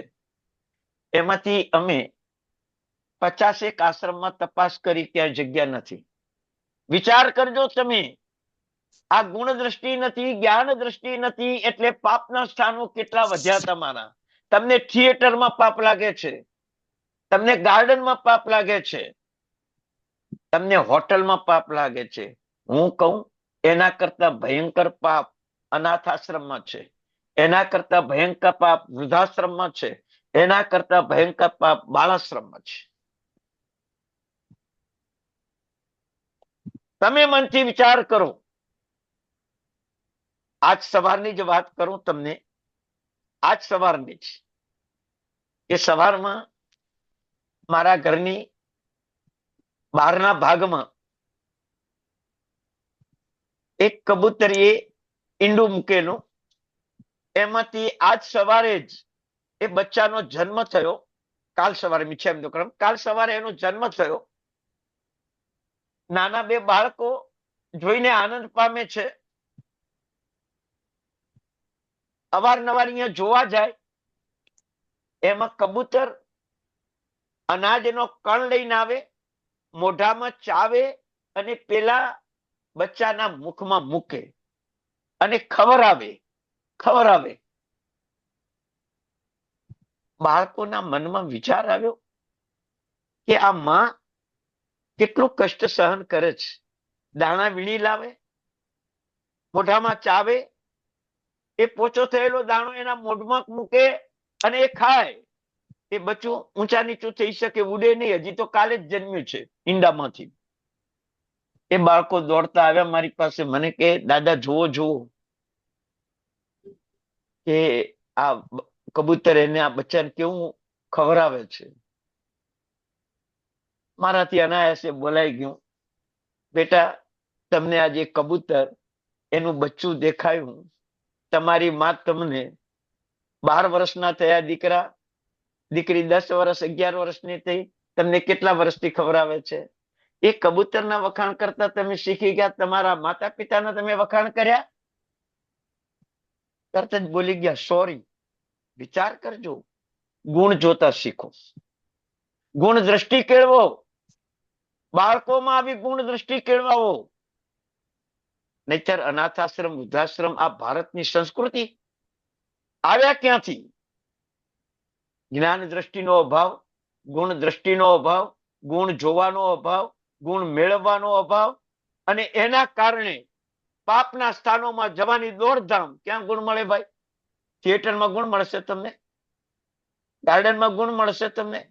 એમાંથી અમે 50 આશ્રમમાં તપાસ કરી, ત્યાં જગ્યા નથી. વિચાર કરજો તમે, આ ગુણ દ્રષ્ટિ નથી, જ્ઞાન દ્રષ્ટિ નથી, એટલે પાપના સ્થાનો કેટલા વધ્યા તમારા. તમને થિયેટરમાં પાપ લાગે છે, તમને ગાર્ડનમાં પાપ લાગે છે, તમને હોટલમાં પાપ લાગે છે. હું કહું એના કરતા ભયંકર પાપ અનાથ આશ્રમમાં છે, એના કરતા ભયંકર પાપ વૃદ્ધાશ્રમમાં છે, એના કરતા ભયંકર પાપ બાળાશ્રમમાં છે. તમે મનથી વિચાર કરો. આજ સવારની જ વાત કરું તમને, આજ સવારની જ, એ સવારમાં મારા ઘરની બહારના ભાગમાં એક કબૂતરીએ ઈંડું મૂકેલું, એમાંથી આજ સવારે જ એ બચ્ચાનો જન્મ થયો. કાલ સવારે મિચ્છામી દુક્કડમ, કાલ સવારે એનો જન્મ થયો. નાના બે બાળકો જોઈને આનંદ પામે છે. અવારનવાર અહીંયા જોવા જાય. એમાં કબૂતર અનાજનો કણ લઈને આવે, મોઢામાં ચાવે અને પેલા બચ્ચાના મુખમાં મૂકે અને ખવરાવે. બાળકોના મનમાં વિચાર આવ્યો કે આ માં કેટલું કષ્ટ સહન કરે છે. દાણા વીણી લાવે, મોઢામાં ચાવે, એ પોચો થયેલો દાણો એના મોઢમાં મૂકે અને એ ખાય. એ બચ્ચું ઊંચા નીચું થઈ શકે, ઉડે નહીં, હજી તો કાલે જ જન્મ્યું છે ઈંડામાંથી. એ બાળકો દોડતા આવ્યા મારી પાસે, મને કે દાદા જુઓ કે આ કબૂતર એને આ બચ્ચાને કેવું ખવરાવે છે. મારાથી અનાયાસે બોલાઈ ગયું, બેટા તમને આજે કબૂતર એનું બચ્ચું દેખાયું. તમારી માં તમને 12 વર્ષના થયા દીકરા, દીકરી 10 વર્ષ 11 વર્ષની થઈ, તમને કેટલા વર્ષથી ખવરાવે છે. એ કબૂતરના વખાણ કરતા તમે શીખી ગયા, તમારા માતા પિતાના તમે વખાણ કર્યા. તરત જ બોલી ગયા, સોરી. વિચાર કરજો, ગુણ જોતા શીખો, ગુણ દ્રષ્ટિ કેળવો. બાળકોમાં આવી ગુણ દ્રષ્ટિ કેળવાવો. નહીતર અનાથાશ્રમ, વૃદ્ધાશ્રમ આ ભારતની સંસ્કૃતિ આવ્યા ક્યાંથી? જ્ઞાન દ્રષ્ટિનો અભાવ, ગુણ દ્રષ્ટિનો અભાવ, ગુણ જોવાનો અભાવ, ગુણ મેળવવાનો અભાવ, અને એના કારણે પાપના સ્થાનોમાં જવાની દોડધામ. ક્યાં ગુણ મળે ભાઈ? થિયેટરમાં ગુણ મળશે તમને, ગાર્ડનમાં ગુણ મળશે તમને,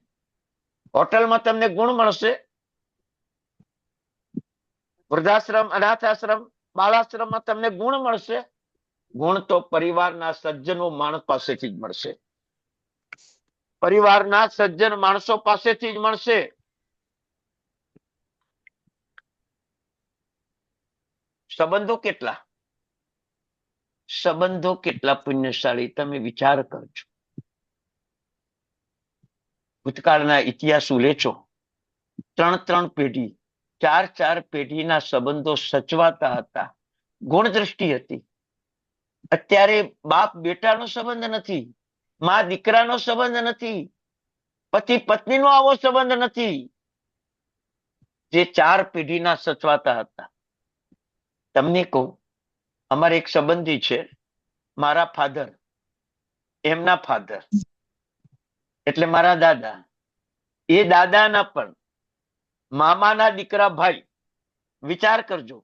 હોટલમાં તમને ગુણ મળશે. વૃદ્ધાશ્રમ, અનાથાશ્રમ, બાળાશ્રમમાં તમને ગુણ મળશે. ગુણ તો પરિવારના સજ્જનો માણસ પાસેથી જ મળશે, પરિવારના સજ્જન માણસો પાસેથી જ મળશે. સંબંધો કેટલા પુણ્યશાળી, તમે વિચાર કરજો. ભૂતકાળના ઇતિહાસ ઉલેચો, 3 પેઢી, 4 પેઢીના સંબંધો સચવાતા હતા, ગુણ દ્રષ્ટિ હતી. અત્યારે બાપ બેટાનો સંબંધ નથી, માં દીકરાનો સંબંધ નથી, પતિ પત્નીનો આવો સંબંધ નથી, જે 4 પેઢીના સચવાતા હતા. તમને કહું, અમારે એક સંબંધી છે, મારા ફાધર, એમના ફાધર એટલે મારા દાદા. એ દાદાના પણ મામાના દીકરા ભાઈ. વિચાર કરજો,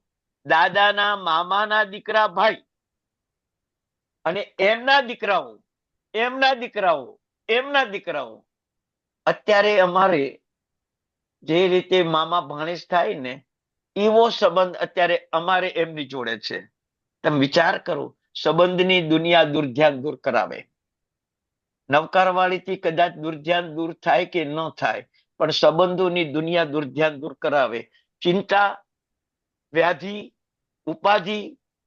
દાદાના મામાના દીકરા ભાઈ અને એમના દીકરાઓ. અત્યારે અમારે જે રીતે મામા ભાણેજ થાય ને, એવો સંબંધ અત્યારે અમારે એમની જોડે છે. તમે વિચાર કરો, સંબંધની દુનિયા દુર્ધ્યાન દૂર કરાવે. નવકારવાળીથી કદાચ દુર્ધ્યાન દૂર થાય કે ન થાય, પણ સંબંધોની દુનિયા દુર્ધ્યાન દૂર કરાવે. ચિંતા, વ્યાધિ, ઉપાધિ,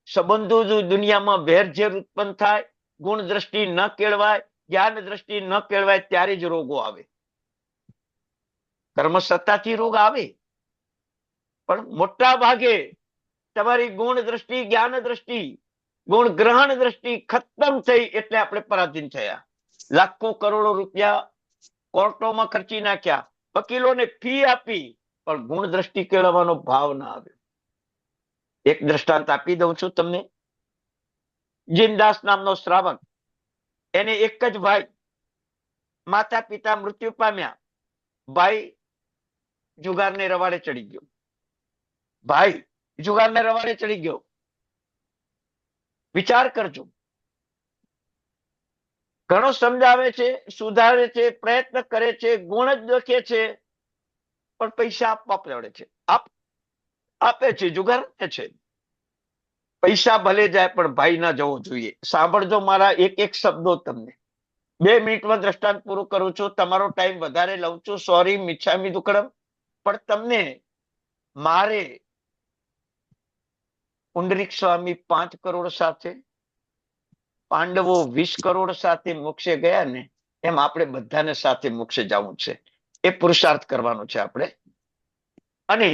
સંબંધો દુનિયામાં વેરઝેર ઉત્પન્ન થાય, ગુણ દ્રષ્ટિ ન કેળવાય, જ્ઞાન દ્રષ્ટિ ન કેળવાય, ત્યારે જ રોગો આવે. કર્મ સત્તાથી રોગ આવે, પણ મોટા ભાગે તમારી ગુણ દ્રષ્ટિ, જ્ઞાન દ્રષ્ટિ, ગુણ ગ્રહણ દ્રષ્ટિ ખતમ થઈ એટલે આપણે પરાધીન થયા. લાખો કરોડો રૂપિયા કોર્ટોમાં ખર્ચી નાખ્યા, વકીલોને ફી આપી, પણ ગુણ દ્રષ્ટિ કેળવવાનો ભાવ ના આવ્યો. એક દ્રષ્ટાંત આપી દઉં છું તમને. જીનદાસ નામનો શ્રાવક, એને એક જ ભાઈ, માતા પિતા મૃત્યુ પામ્યા. ભાઈ જુગારને રવાડે ચડી ગયો. વિચાર કરજો. ઘણો સમજાવે છે, સુધારે છે, પ્રયત્ન કરે છે, ગુણ જ લખે છે, પણ પૈસા આપવા પડે છે. આપે છે, જુગાર છે. પૈસા ભલે જાય, પણ ભાઈ ના જવો જોઈએ. સાંભળજો મારા એક શબ્દો. તમને 2 મિનિટમાં દ્રષ્ટાંત પૂરું કરું છું, તમારો ટાઈમ વધારે લઉં છું, સોરી, મિચ્છામી દુક્કડમ. પણ તમને મારે પુંડરીક સ્વામી 5 કરોડ સાથે, પાંડવો 20 કરોડ સાથે મોક્ષે ગયા ને, એમ આપણે બધાને સાથે મોક્ષે જવું છે. એ પુરુષાર્થ કરવાનો છે આપણે. અને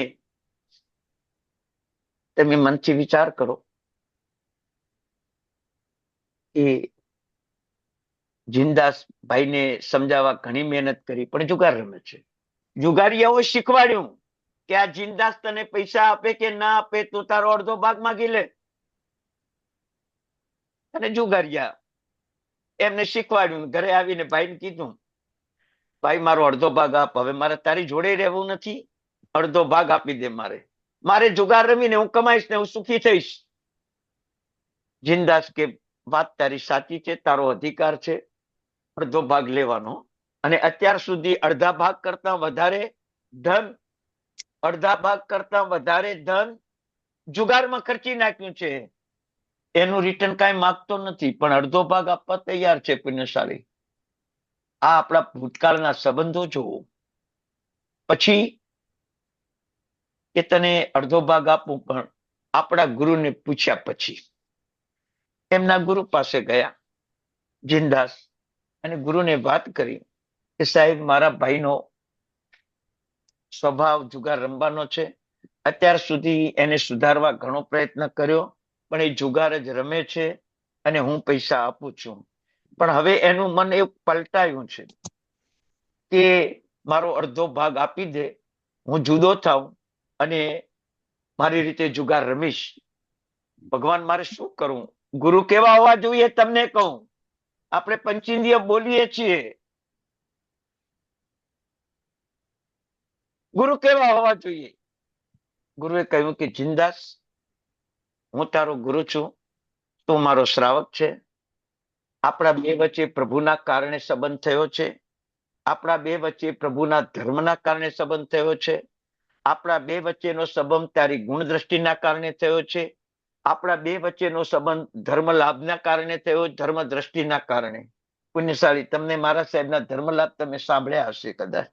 તમે મનથી વિચાર કરો કે જિનદાસ ભાઈને સમજાવવા ઘણી મહેનત કરી, પણ જુગાર રમે છે. જુગારીયાઓ શીખવાડ્યું કે આ જિનદાસ તને પૈસા આપે કે ના આપે તો તારો અડધો ભાગ માગી લે. અને જુગારિયા એમને શીખવાડ્યું. ઘરે આવીને ભાઈને કીધું, ભાઈ મારો અડધો ભાગ આપ, હવે મારે તારી જોડે રહેવું નથી, અડધો ભાગ આપી દે. મારે જુગાર રમીને હું કમાઈશ ને હું સુખી થઈશ. જિનદાસ કે વાત તારી સાચી છે, તારો અધિકાર છે અડધો ભાગ લેવાનો. અને અત્યાર સુધી અડધા ભાગ કરતા વધારે ધન જુગારમાં ખર્ચી નાખ્યું છે. એનું રિટર્ન કાંઈ માંગતો નથી, પણ અડધો ભાગ આપવા તૈયાર છે પુણ્યશાળી. આ આપણા ભૂતકાળના સંબંધો જોવો. પછી કે તને અડધો ભાગ આપું, પણ આપણા ગુરુને પૂછ્યા પછી એમના ગુરુ પાસે ગયા જિનદાસ, અને ગુરુને વાત કરી કે સાહેબ મારા ભાઈનો સ્વભાવ જુગાર રમવાનો છે. અત્યાર સુધી એને સુધારવા ઘણો પ્રયત્ન કર્યો, પણ એ જુગાર જ રમે છે અને હું પૈસા આપું છું. પણ હવે એનું મન એવું પલટાયું છે કે મારો અડધો ભાગ આપી દે, હું જુદો થાઉં અને મારી રીતે જુગાર રમીશ. ભગવાન મારે શું કરવું? ગુરુ કેવા હોવા જોઈએ તમને કહું. આપણે પંચેન્દ્રિય બોલીએ છીએ, ગુરુ કેવા હોવા જોઈએ? ગુરુએ કહ્યું કે જિનદાસ, હું તારો ગુરુ છું, તું મારો શ્રાવક છે. આપણા બે વચ્ચે પ્રભુના કારણે સંબંધ થયો છે. આપણા બે વચ્ચે પ્રભુના ધર્મના કારણે સંબંધ થયો છે. આપણા બે વચ્ચેનો સંબંધ તારી ગુણ દ્રષ્ટિના કારણે થયો છે. આપણા બે વચ્ચેનો સંબંધ ધર્મ લાભના કારણે થયો, ધર્મ દ્રષ્ટિના કારણે. પુણ્યશાળી, તમને મારા સાહેબના ધર્મ લાભ તમે સાંભળ્યા હશે કદાચ,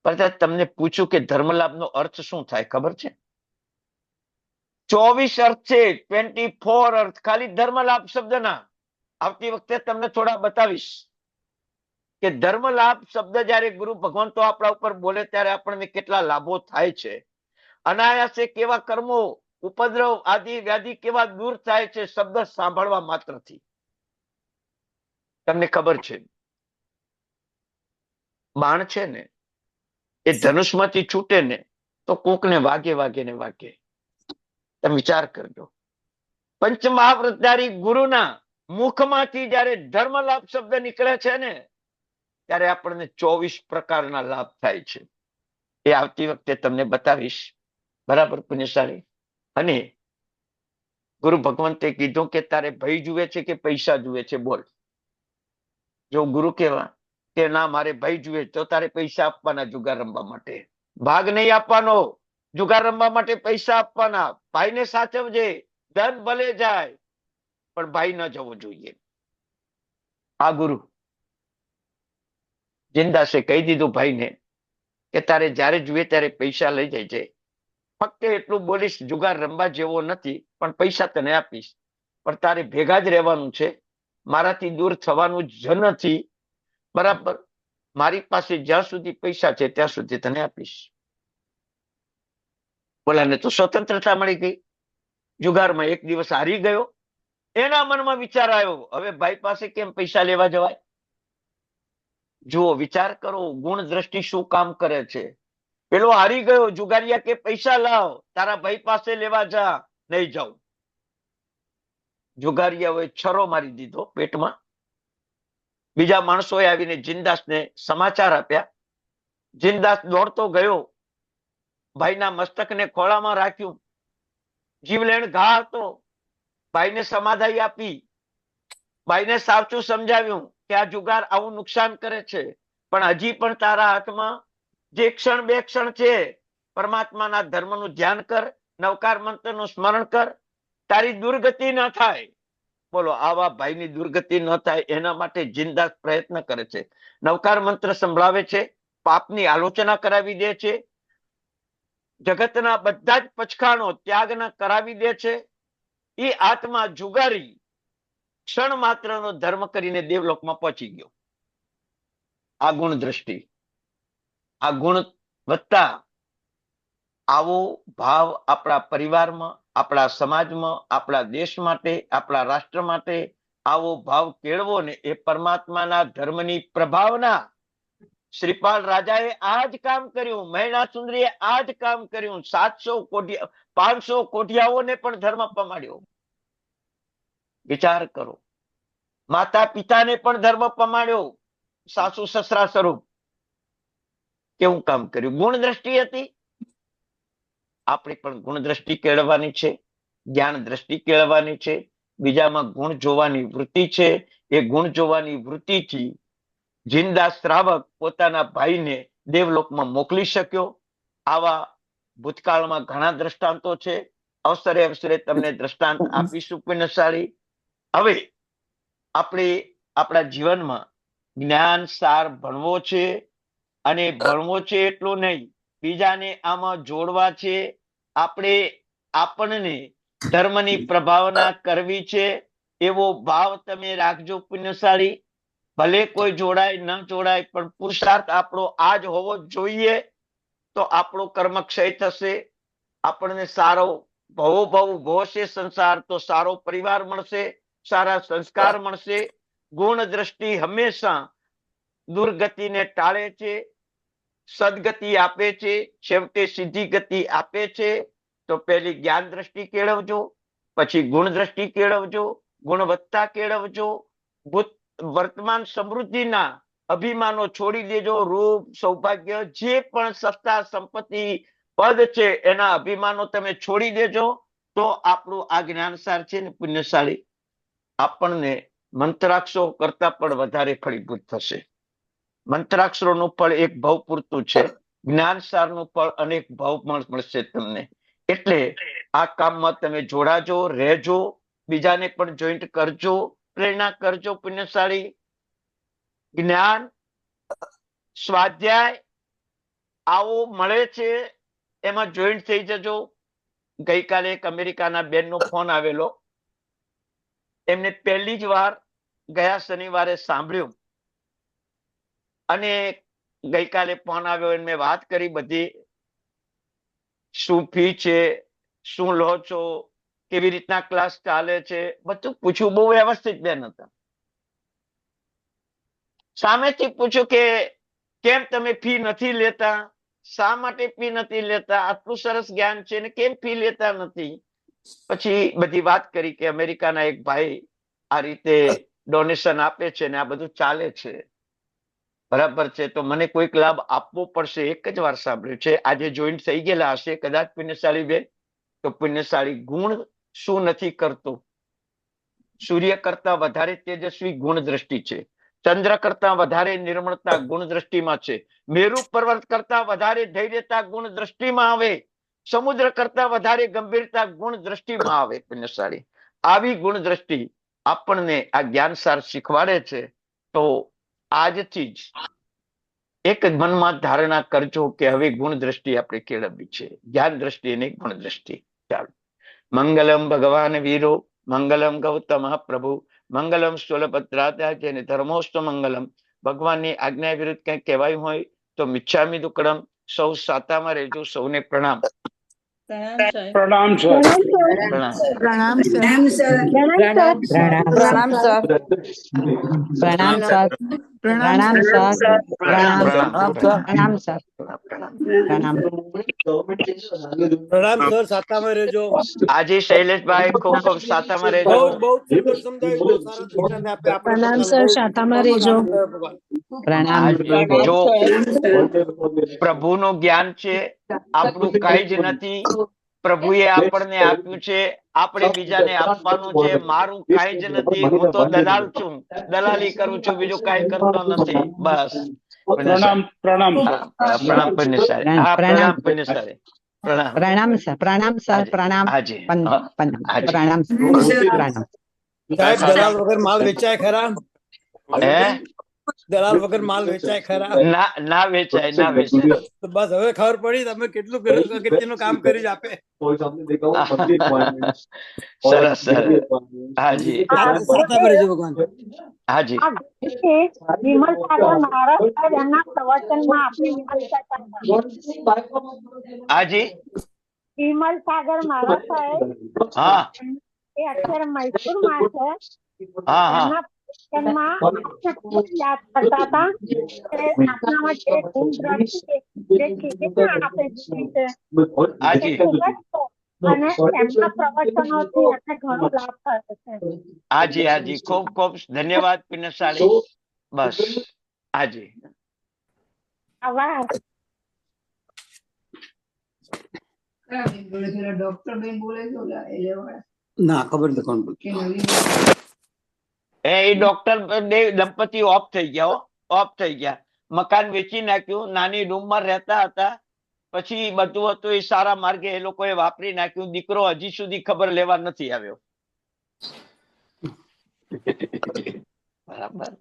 પણ તમને પૂછું કે ધર્મ લાભનો અર્થ શું થાય ખબર છે? 24 અર્થ છે, 24 અર્થ ખાલી ધર્મ લાભ શબ્દના. આવતી વખતે તમને થોડા બતાવીશ કે ધર્મ લાભ શબ્દ જયારે ગુરુ ભગવંતો આપણા ઉપર બોલે ત્યારે આપણને કેટલા લાભો થાય છે. અનાયાસે કેવા કર્મો, ઉપદ્રવ આદિ વ્યાધિ કેવા દૂર થાય છે શબ્દ સાંભળવા માત્રથી. તમને ખબર છે, બાણ છે ને એ ધનુષમાંથી છૂટે ને તો કોકને વાગે ને વાગે. તમે વિચાર કરજો, પંચમહાવ્રતધારી ગુરુના મુખમાંથી જયારે ધર્મ લાભ શબ્દ નીકળે છે ને ત્યારે આપણને 24 પ્રકારના લાભ થાય છે. એ આવતી વખતે તમને બતાવીશ, બરાબર પુણ્યશાળી? અને ગુરુ ભગવંતે કીધું કે તારે ભય જુએ છે કે પૈસા જુએ છે? બોલ. જો ગુરુ કેવા કે ના મારે ભય જુએ, તો તારે પૈસા આપવાના જુગાર રમવા માટે. ભાગ નહીં આપવાનો, જુગાર રમવા માટે પૈસા આપવાના. ભાઈને સાચવજે, ધન ભલે જાય પણ ભાઈ ન જવો જોઈએ. આ ગુરુ જિનદાસે કહી દીધું ભાઈને કે તારે જ્યારે જુએ ત્યારે પૈસા લઈ જાય. ફક્ત એટલું બોલીશ, જુગાર રમવા જેવો નથી પણ પૈસા તને આપીશ, પણ તારે ભેગા જ રહેવાનું છે, મારાથી દૂર થવાનું જ નથી, બરાબર? મારી પાસે જ્યાં સુધી પૈસા છે ત્યાં સુધી તને આપીશ. બોલાને તો સ્વતંત્રતા મળી ગઈ. જુગારમાં એક દિવસ હારી ગયો, એના મનમાં વિચાર આવ્યો, હવે ભાઈ પાસે કેમ પૈસા લેવા જવાય? જુઓ, વિચાર કરો, ગુણ દ્રષ્ટિ શું કામ કરે છે. પેલો હારી ગયો, જુગારિયા કે પૈસા લાવ, તારા ભાઈ પાસે લેવા જા. નહીં જાઉં. જુગારિયાઓએ છરો મારી દીધો પેટમાં. બીજા માણસોએ આવીને જિનદાસને સમાચાર આપ્યા. જિનદાસ દોડતો ગયો, ભાઈના મસ્તકને ખોળામાં રાખ્યું. જીવલેણ ઘા હતો. ભાઈને સમાધાઈ આપી, ભાઈને સાચું સમજાવ્યું કે આ જુગાર આવું નુકસાન કરે છે, પણ હજી પણ તારા હાથમાં જે ક્ષણ બે ક્ષણ છે, પરમાત્માના ધર્મનું ધ્યાન કર, નવકાર મંત્રનું સ્મરણ કર, તારી દુર્ગતિ ન થાય. બોલો, આવા ભાઈની દુર્ગતિ ન થાય એના માટે જિનદાસ પ્રયત્ન કરે છે. નવકાર મંત્ર સંભળાવે છે, પાપની આલોચના કરાવી દે છે, જગતના બધા જ પચખાણો ત્યાગના કરાવી દે છે. એ આત્મા જુગારી ક્ષણ માત્રનો ધર્મ કરીને દેવલોકમાં પહોંચી ગયો. આ ગુણ દ્રષ્ટિ, આ ગુણ વધતા આવો ભાવ આપણા પરિવારમાં, આપણા સમાજમાં, આપણા દેશ માટે, આપણા રાષ્ટ્ર માટે આવો ભાવ કેળવો ને એ પરમાત્માના ધર્મની પ્રભાવના. શ્રીપાલ રાજાએ આ જ કામ કર્યું, મહિના સુંદરીએ આ જ કામ કર્યું. 500 કોઠિયાઓને પણ ધર્મ પમાડ્યો. વિચાર કરો, માતા પિતાને પણ ધર્મ પમાડ્યો, સાસુ સસરા સ્વરૂપ. કેવું કામ કર્યું? ગુણ દ્રષ્ટિ હતી. આપણે પણ ગુણ દ્રષ્ટિ કેળવવાની છે, જ્ઞાન દ્રષ્ટિ કેળવવાની છે. બીજામાં ગુણ જોવાની વૃત્તિ છે. એ ગુણ જોવાની વૃત્તિથી જિંદા શ્રાવક પોતાના ભાઈને દેવલોકમાં મોકલી શક્યો. આવા ભૂતકાળમાં ઘણા દ્રષ્ટાંતો છે. અવસરે અવસરે તમને દ્રષ્ટાંત આપીશું પુણ્યશાળી. હવે આપણે આપણા જીવનમાં જ્ઞાન સાર ભણવો છે, અને ભણવો છે એટલું નહીં, બીજાને આમાં જોડવા છે. આપણને ધર્મની પ્રભાવના કરવી છે. એવો ભાવ તમે રાખજો પુણ્યશાળી. ભલે કોઈ જોડાય ન જોડાય, પણ પુરુષાર્થ આપણો આ જ હોવો જોઈએ. તો આપણો કર્મક્ષય થશે. આપણને સારો ભવો ઉભો હશે સંસાર, તો સારો પરિવાર મળશે, સારા સંસ્કાર મળશે. ગુણ દ્રષ્ટિ હંમેશા દુર્ગતિને ટાળે છે, સદગતિ આપે છે, છેવટે સીધી ગતિ આપે છે. તો પહેલી જ્ઞાન દ્રષ્ટિ કેળવજો, પછી ગુણ દ્રષ્ટિ કેળવજો, ગુણવત્તા કેળવજો. વર્તમાન સમૃદ્ધિના અભિમાનો છોડી દેજો. રૂપ, સૌભાગ્ય, જે પણ સત્તા, સંપત્તિ, પદ છે, એના અભિમાનો તમે છોડી દેજો. તો આપણું આ જ્ઞાનસાર છે ને પુણ્યશાળી, આપણને મંત્રાક્ષરો કરતા પણ વધારે ફળીભૂત થશે. મંત્રાક્ષરોનું ફળ એક ભાવ પૂરતું છે, જ્ઞાનસારનું ફળ અનેક ભાવ મળશે તમને. એટલે આ કામમાં તમે જોડાજો, રહેજો, બીજાને પણ જોઈન્ટ કરજો, પ્રેરણા કરજો પુણ્યશાળી. જ્ઞાન સ્વાધ્યાય આવો મળે છે, એમાં જોઈન્ટ થઈ જજો. ગઈકાલે એક અમેરિકાના બેનનો ફોન આવેલો. એમને પહેલી જ વાર ગયા શનિવારે સાંભળ્યું, અને ગઈકાલે ફોન આવ્યો. મેં વાત કરી બધી, શું ફી છે, શું લો છો, કેવી રીતના ક્લાસ ચાલે છે, બધું પૂછ્યું. બહુ વ્યવસ્થિત બેન હતા. સામેથી પૂછ્યું કે કેમ તમે ફી નથી લેતા, શા માટે ફી નથી લેતા, આટલું સરસ જ્ઞાન છે ને કેમ ફી લેતા નથી. પછી બધી વાત કરી કે અમેરિકાના એક ભાઈ આ રીતે ડોનેશન આપે છે ને આ બધું ચાલે છે. બરાબર છે, તો મને કોઈક લાભ આપવો પડશે. એક જ વાર સાંભળ્યું છે. આજે જોઈન્ટ થઈ ગયેલા હશે કદાચ પુણ્યશાળી બેન. તો પુણ્યશાળી, ગુણ શું નથી કરતો? સૂર્ય કરતા વધારે તેજસ્વી ગુણ દ્રષ્ટિ છે. ચંદ્ર કરતા વધારે નિર્મળતા ગુણ દ્રષ્ટિમાં છે. મેરુ પર્વત કરતા વધારે ધૈર્યતા ગુણ દ્રષ્ટિમાં આવે. સમુદ્ર કરતા વધારે ગંભીરતા ગુણ દ્રષ્ટિમાં આવે. પુણ્યશાળી, આવી ગુણ દ્રષ્ટિ આપણને આ જ્ઞાનસાર શીખવાડે છે. તો આજથી જ એક મનમાં ધારણા કરજો કે હવે ગુણ દ્રષ્ટિ આપણે કેળવવી છે, જ્ઞાન દ્રષ્ટિ અને ગુણ દ્રષ્ટિ. ચાલો, મંગલમ ભગવાન વીરો, મંગલમ ગૌતમ પ્રભુ, મંગલમ સ્થૂલભદ્રાચાર્ય ને ધર્મોસ્ત મંગલમ. ભગવાનની આજ્ઞા વિરુદ્ધ કંઈક કહેવાયું હોય તો મિચ્છામિ દુક્કડમ. સૌ સાતામાં રહેજો. સૌને પ્રણામ. પ્રણામ સર. પ્રણામ. પ્રણામ સર. પ્રણામ સર. પ્રણામ સર. પ્રણામ સર. પ્રણામ. પ્રણામ સર, સાતામાં રહેજો. આજે શૈલેષભાઈ ખૂબ ખૂબ સાતામાં રહેજો. બહુ સુંદર સમજાવ્યું, બહુ સારા દર્શન આપ્યા. પ્રણામ સર, શાતામાં રહેજો. પ્રણામ. જો પ્રભુનું જ્ઞાન છે, આપણું કઈ જ નથી. પ્રભુએ આપણને આપ્યું છે, આપણે બીજાને આપવાનું છે. મારું કઈ જ નથી, હું તો દલાલ છું, દલાલી કરું છું, બીજું કઈ કરતો નથી. બસ. પ્રણામ પ્રણામ પ્રણામ પુણ્યશાળી. હા, પ્રણામ પુણ્યશાળી. પ્રણામ. પ્રણામ સર. પ્રણામ સર. પ્રણામ. હાજી. પ્રણામ. પ્રણામ. સાહેબ, દલાલ વગર માલ વેચાય ખરા? હે? દલાલ વગર માલ વેચાય ખરા? ના વેચાય, ના વેચાય. તો બસ હવે ખબર પડી તમે કેટલું અગત્યનું કામ કરી આપે. સરસ સરસ. હાજી સાતામાં રહેજો ભગવાન. હાજી. વિમલ સાગર મહારાજ સાહેબ એમના પ્રવચનમાં આપણી હાજી. વિમલ સાગર મહારાજ સાહેબ હા એ અત્યારે મૈસૂરમાં છે. હા હા એમના પ્રવચનમાં યાદ કરતા હતા કે આપણામાં જે ગુણ દ્રષ્ટિ છે, જે કેવી રીતે આપે છે હાજી અને એમના પ્રવચનોથી એમને ઘણો લાભ થયો છે. હાજી હાજી. ખૂબ ખૂબ ધન્યવાદ પિનસાળી. બસ હાજી. આભાર. ના ખબર નથી કોણ બોલે. એ ડોક્ટર દંપતી ઓફ થઈ ગયા હો, ઓફ થઈ ગયા. મકાન વેચી નાખ્યું, નાની રૂમમાં રહેતા હતા. પછી બધું હતું એ સારા માર્ગે એ લોકોએ વાપરી નાખ્યું. દીકરો હજી સુધી ખબર લેવા નથી આવ્યો. બરાબર.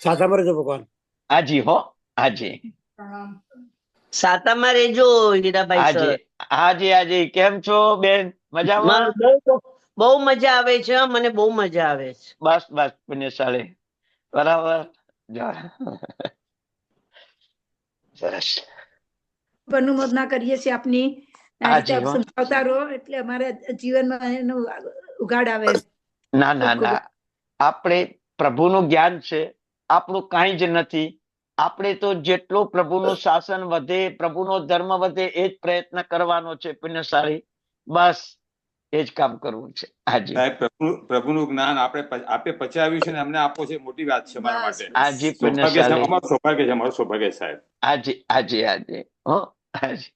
સાતામાં રહેજો ભગવાન. હાજી હો હાજી. સાતામાં રહેજો હીરાભાઈ હાજી સર. હાજી હાજી. કેમ છો બેન? મજામાં? બહુ મજા આવે છે, મને બહુ મજા આવે છે. બસ બસ પુણ્યશાળી. બરાબર. સરસ. અનુમોદના કરીએ છીએ આપની. આ રીતે આપ સમજાવતા રહો એટલે અમારા જીવનમાં એનો ઉઘાડ આવે. ના ના ના. આપણે પ્રભુનું જ્ઞાન છે, આપણું કાંઈ જ નથી. આપણે તો જેટલું પ્રભુનું શાસન વધે, પ્રભુનો ધર્મ વધે એ જ પ્રયત્ન કરવાનો છે પુણ્યશાળી. બસ એ જ કામ કરવું છે. હાજી સાહેબ, પ્રભુનું જ્ઞાન આપે પચાવ્યું છે ને અમને આપો છે, મોટી વાત છે મારા માટે. હાજી પુણ્યશાળી. અમારું સૌભાગ્ય છે, અમારું સૌભાગ્ય સાહેબ. હાજી હાજી હાજી. હો હાજી.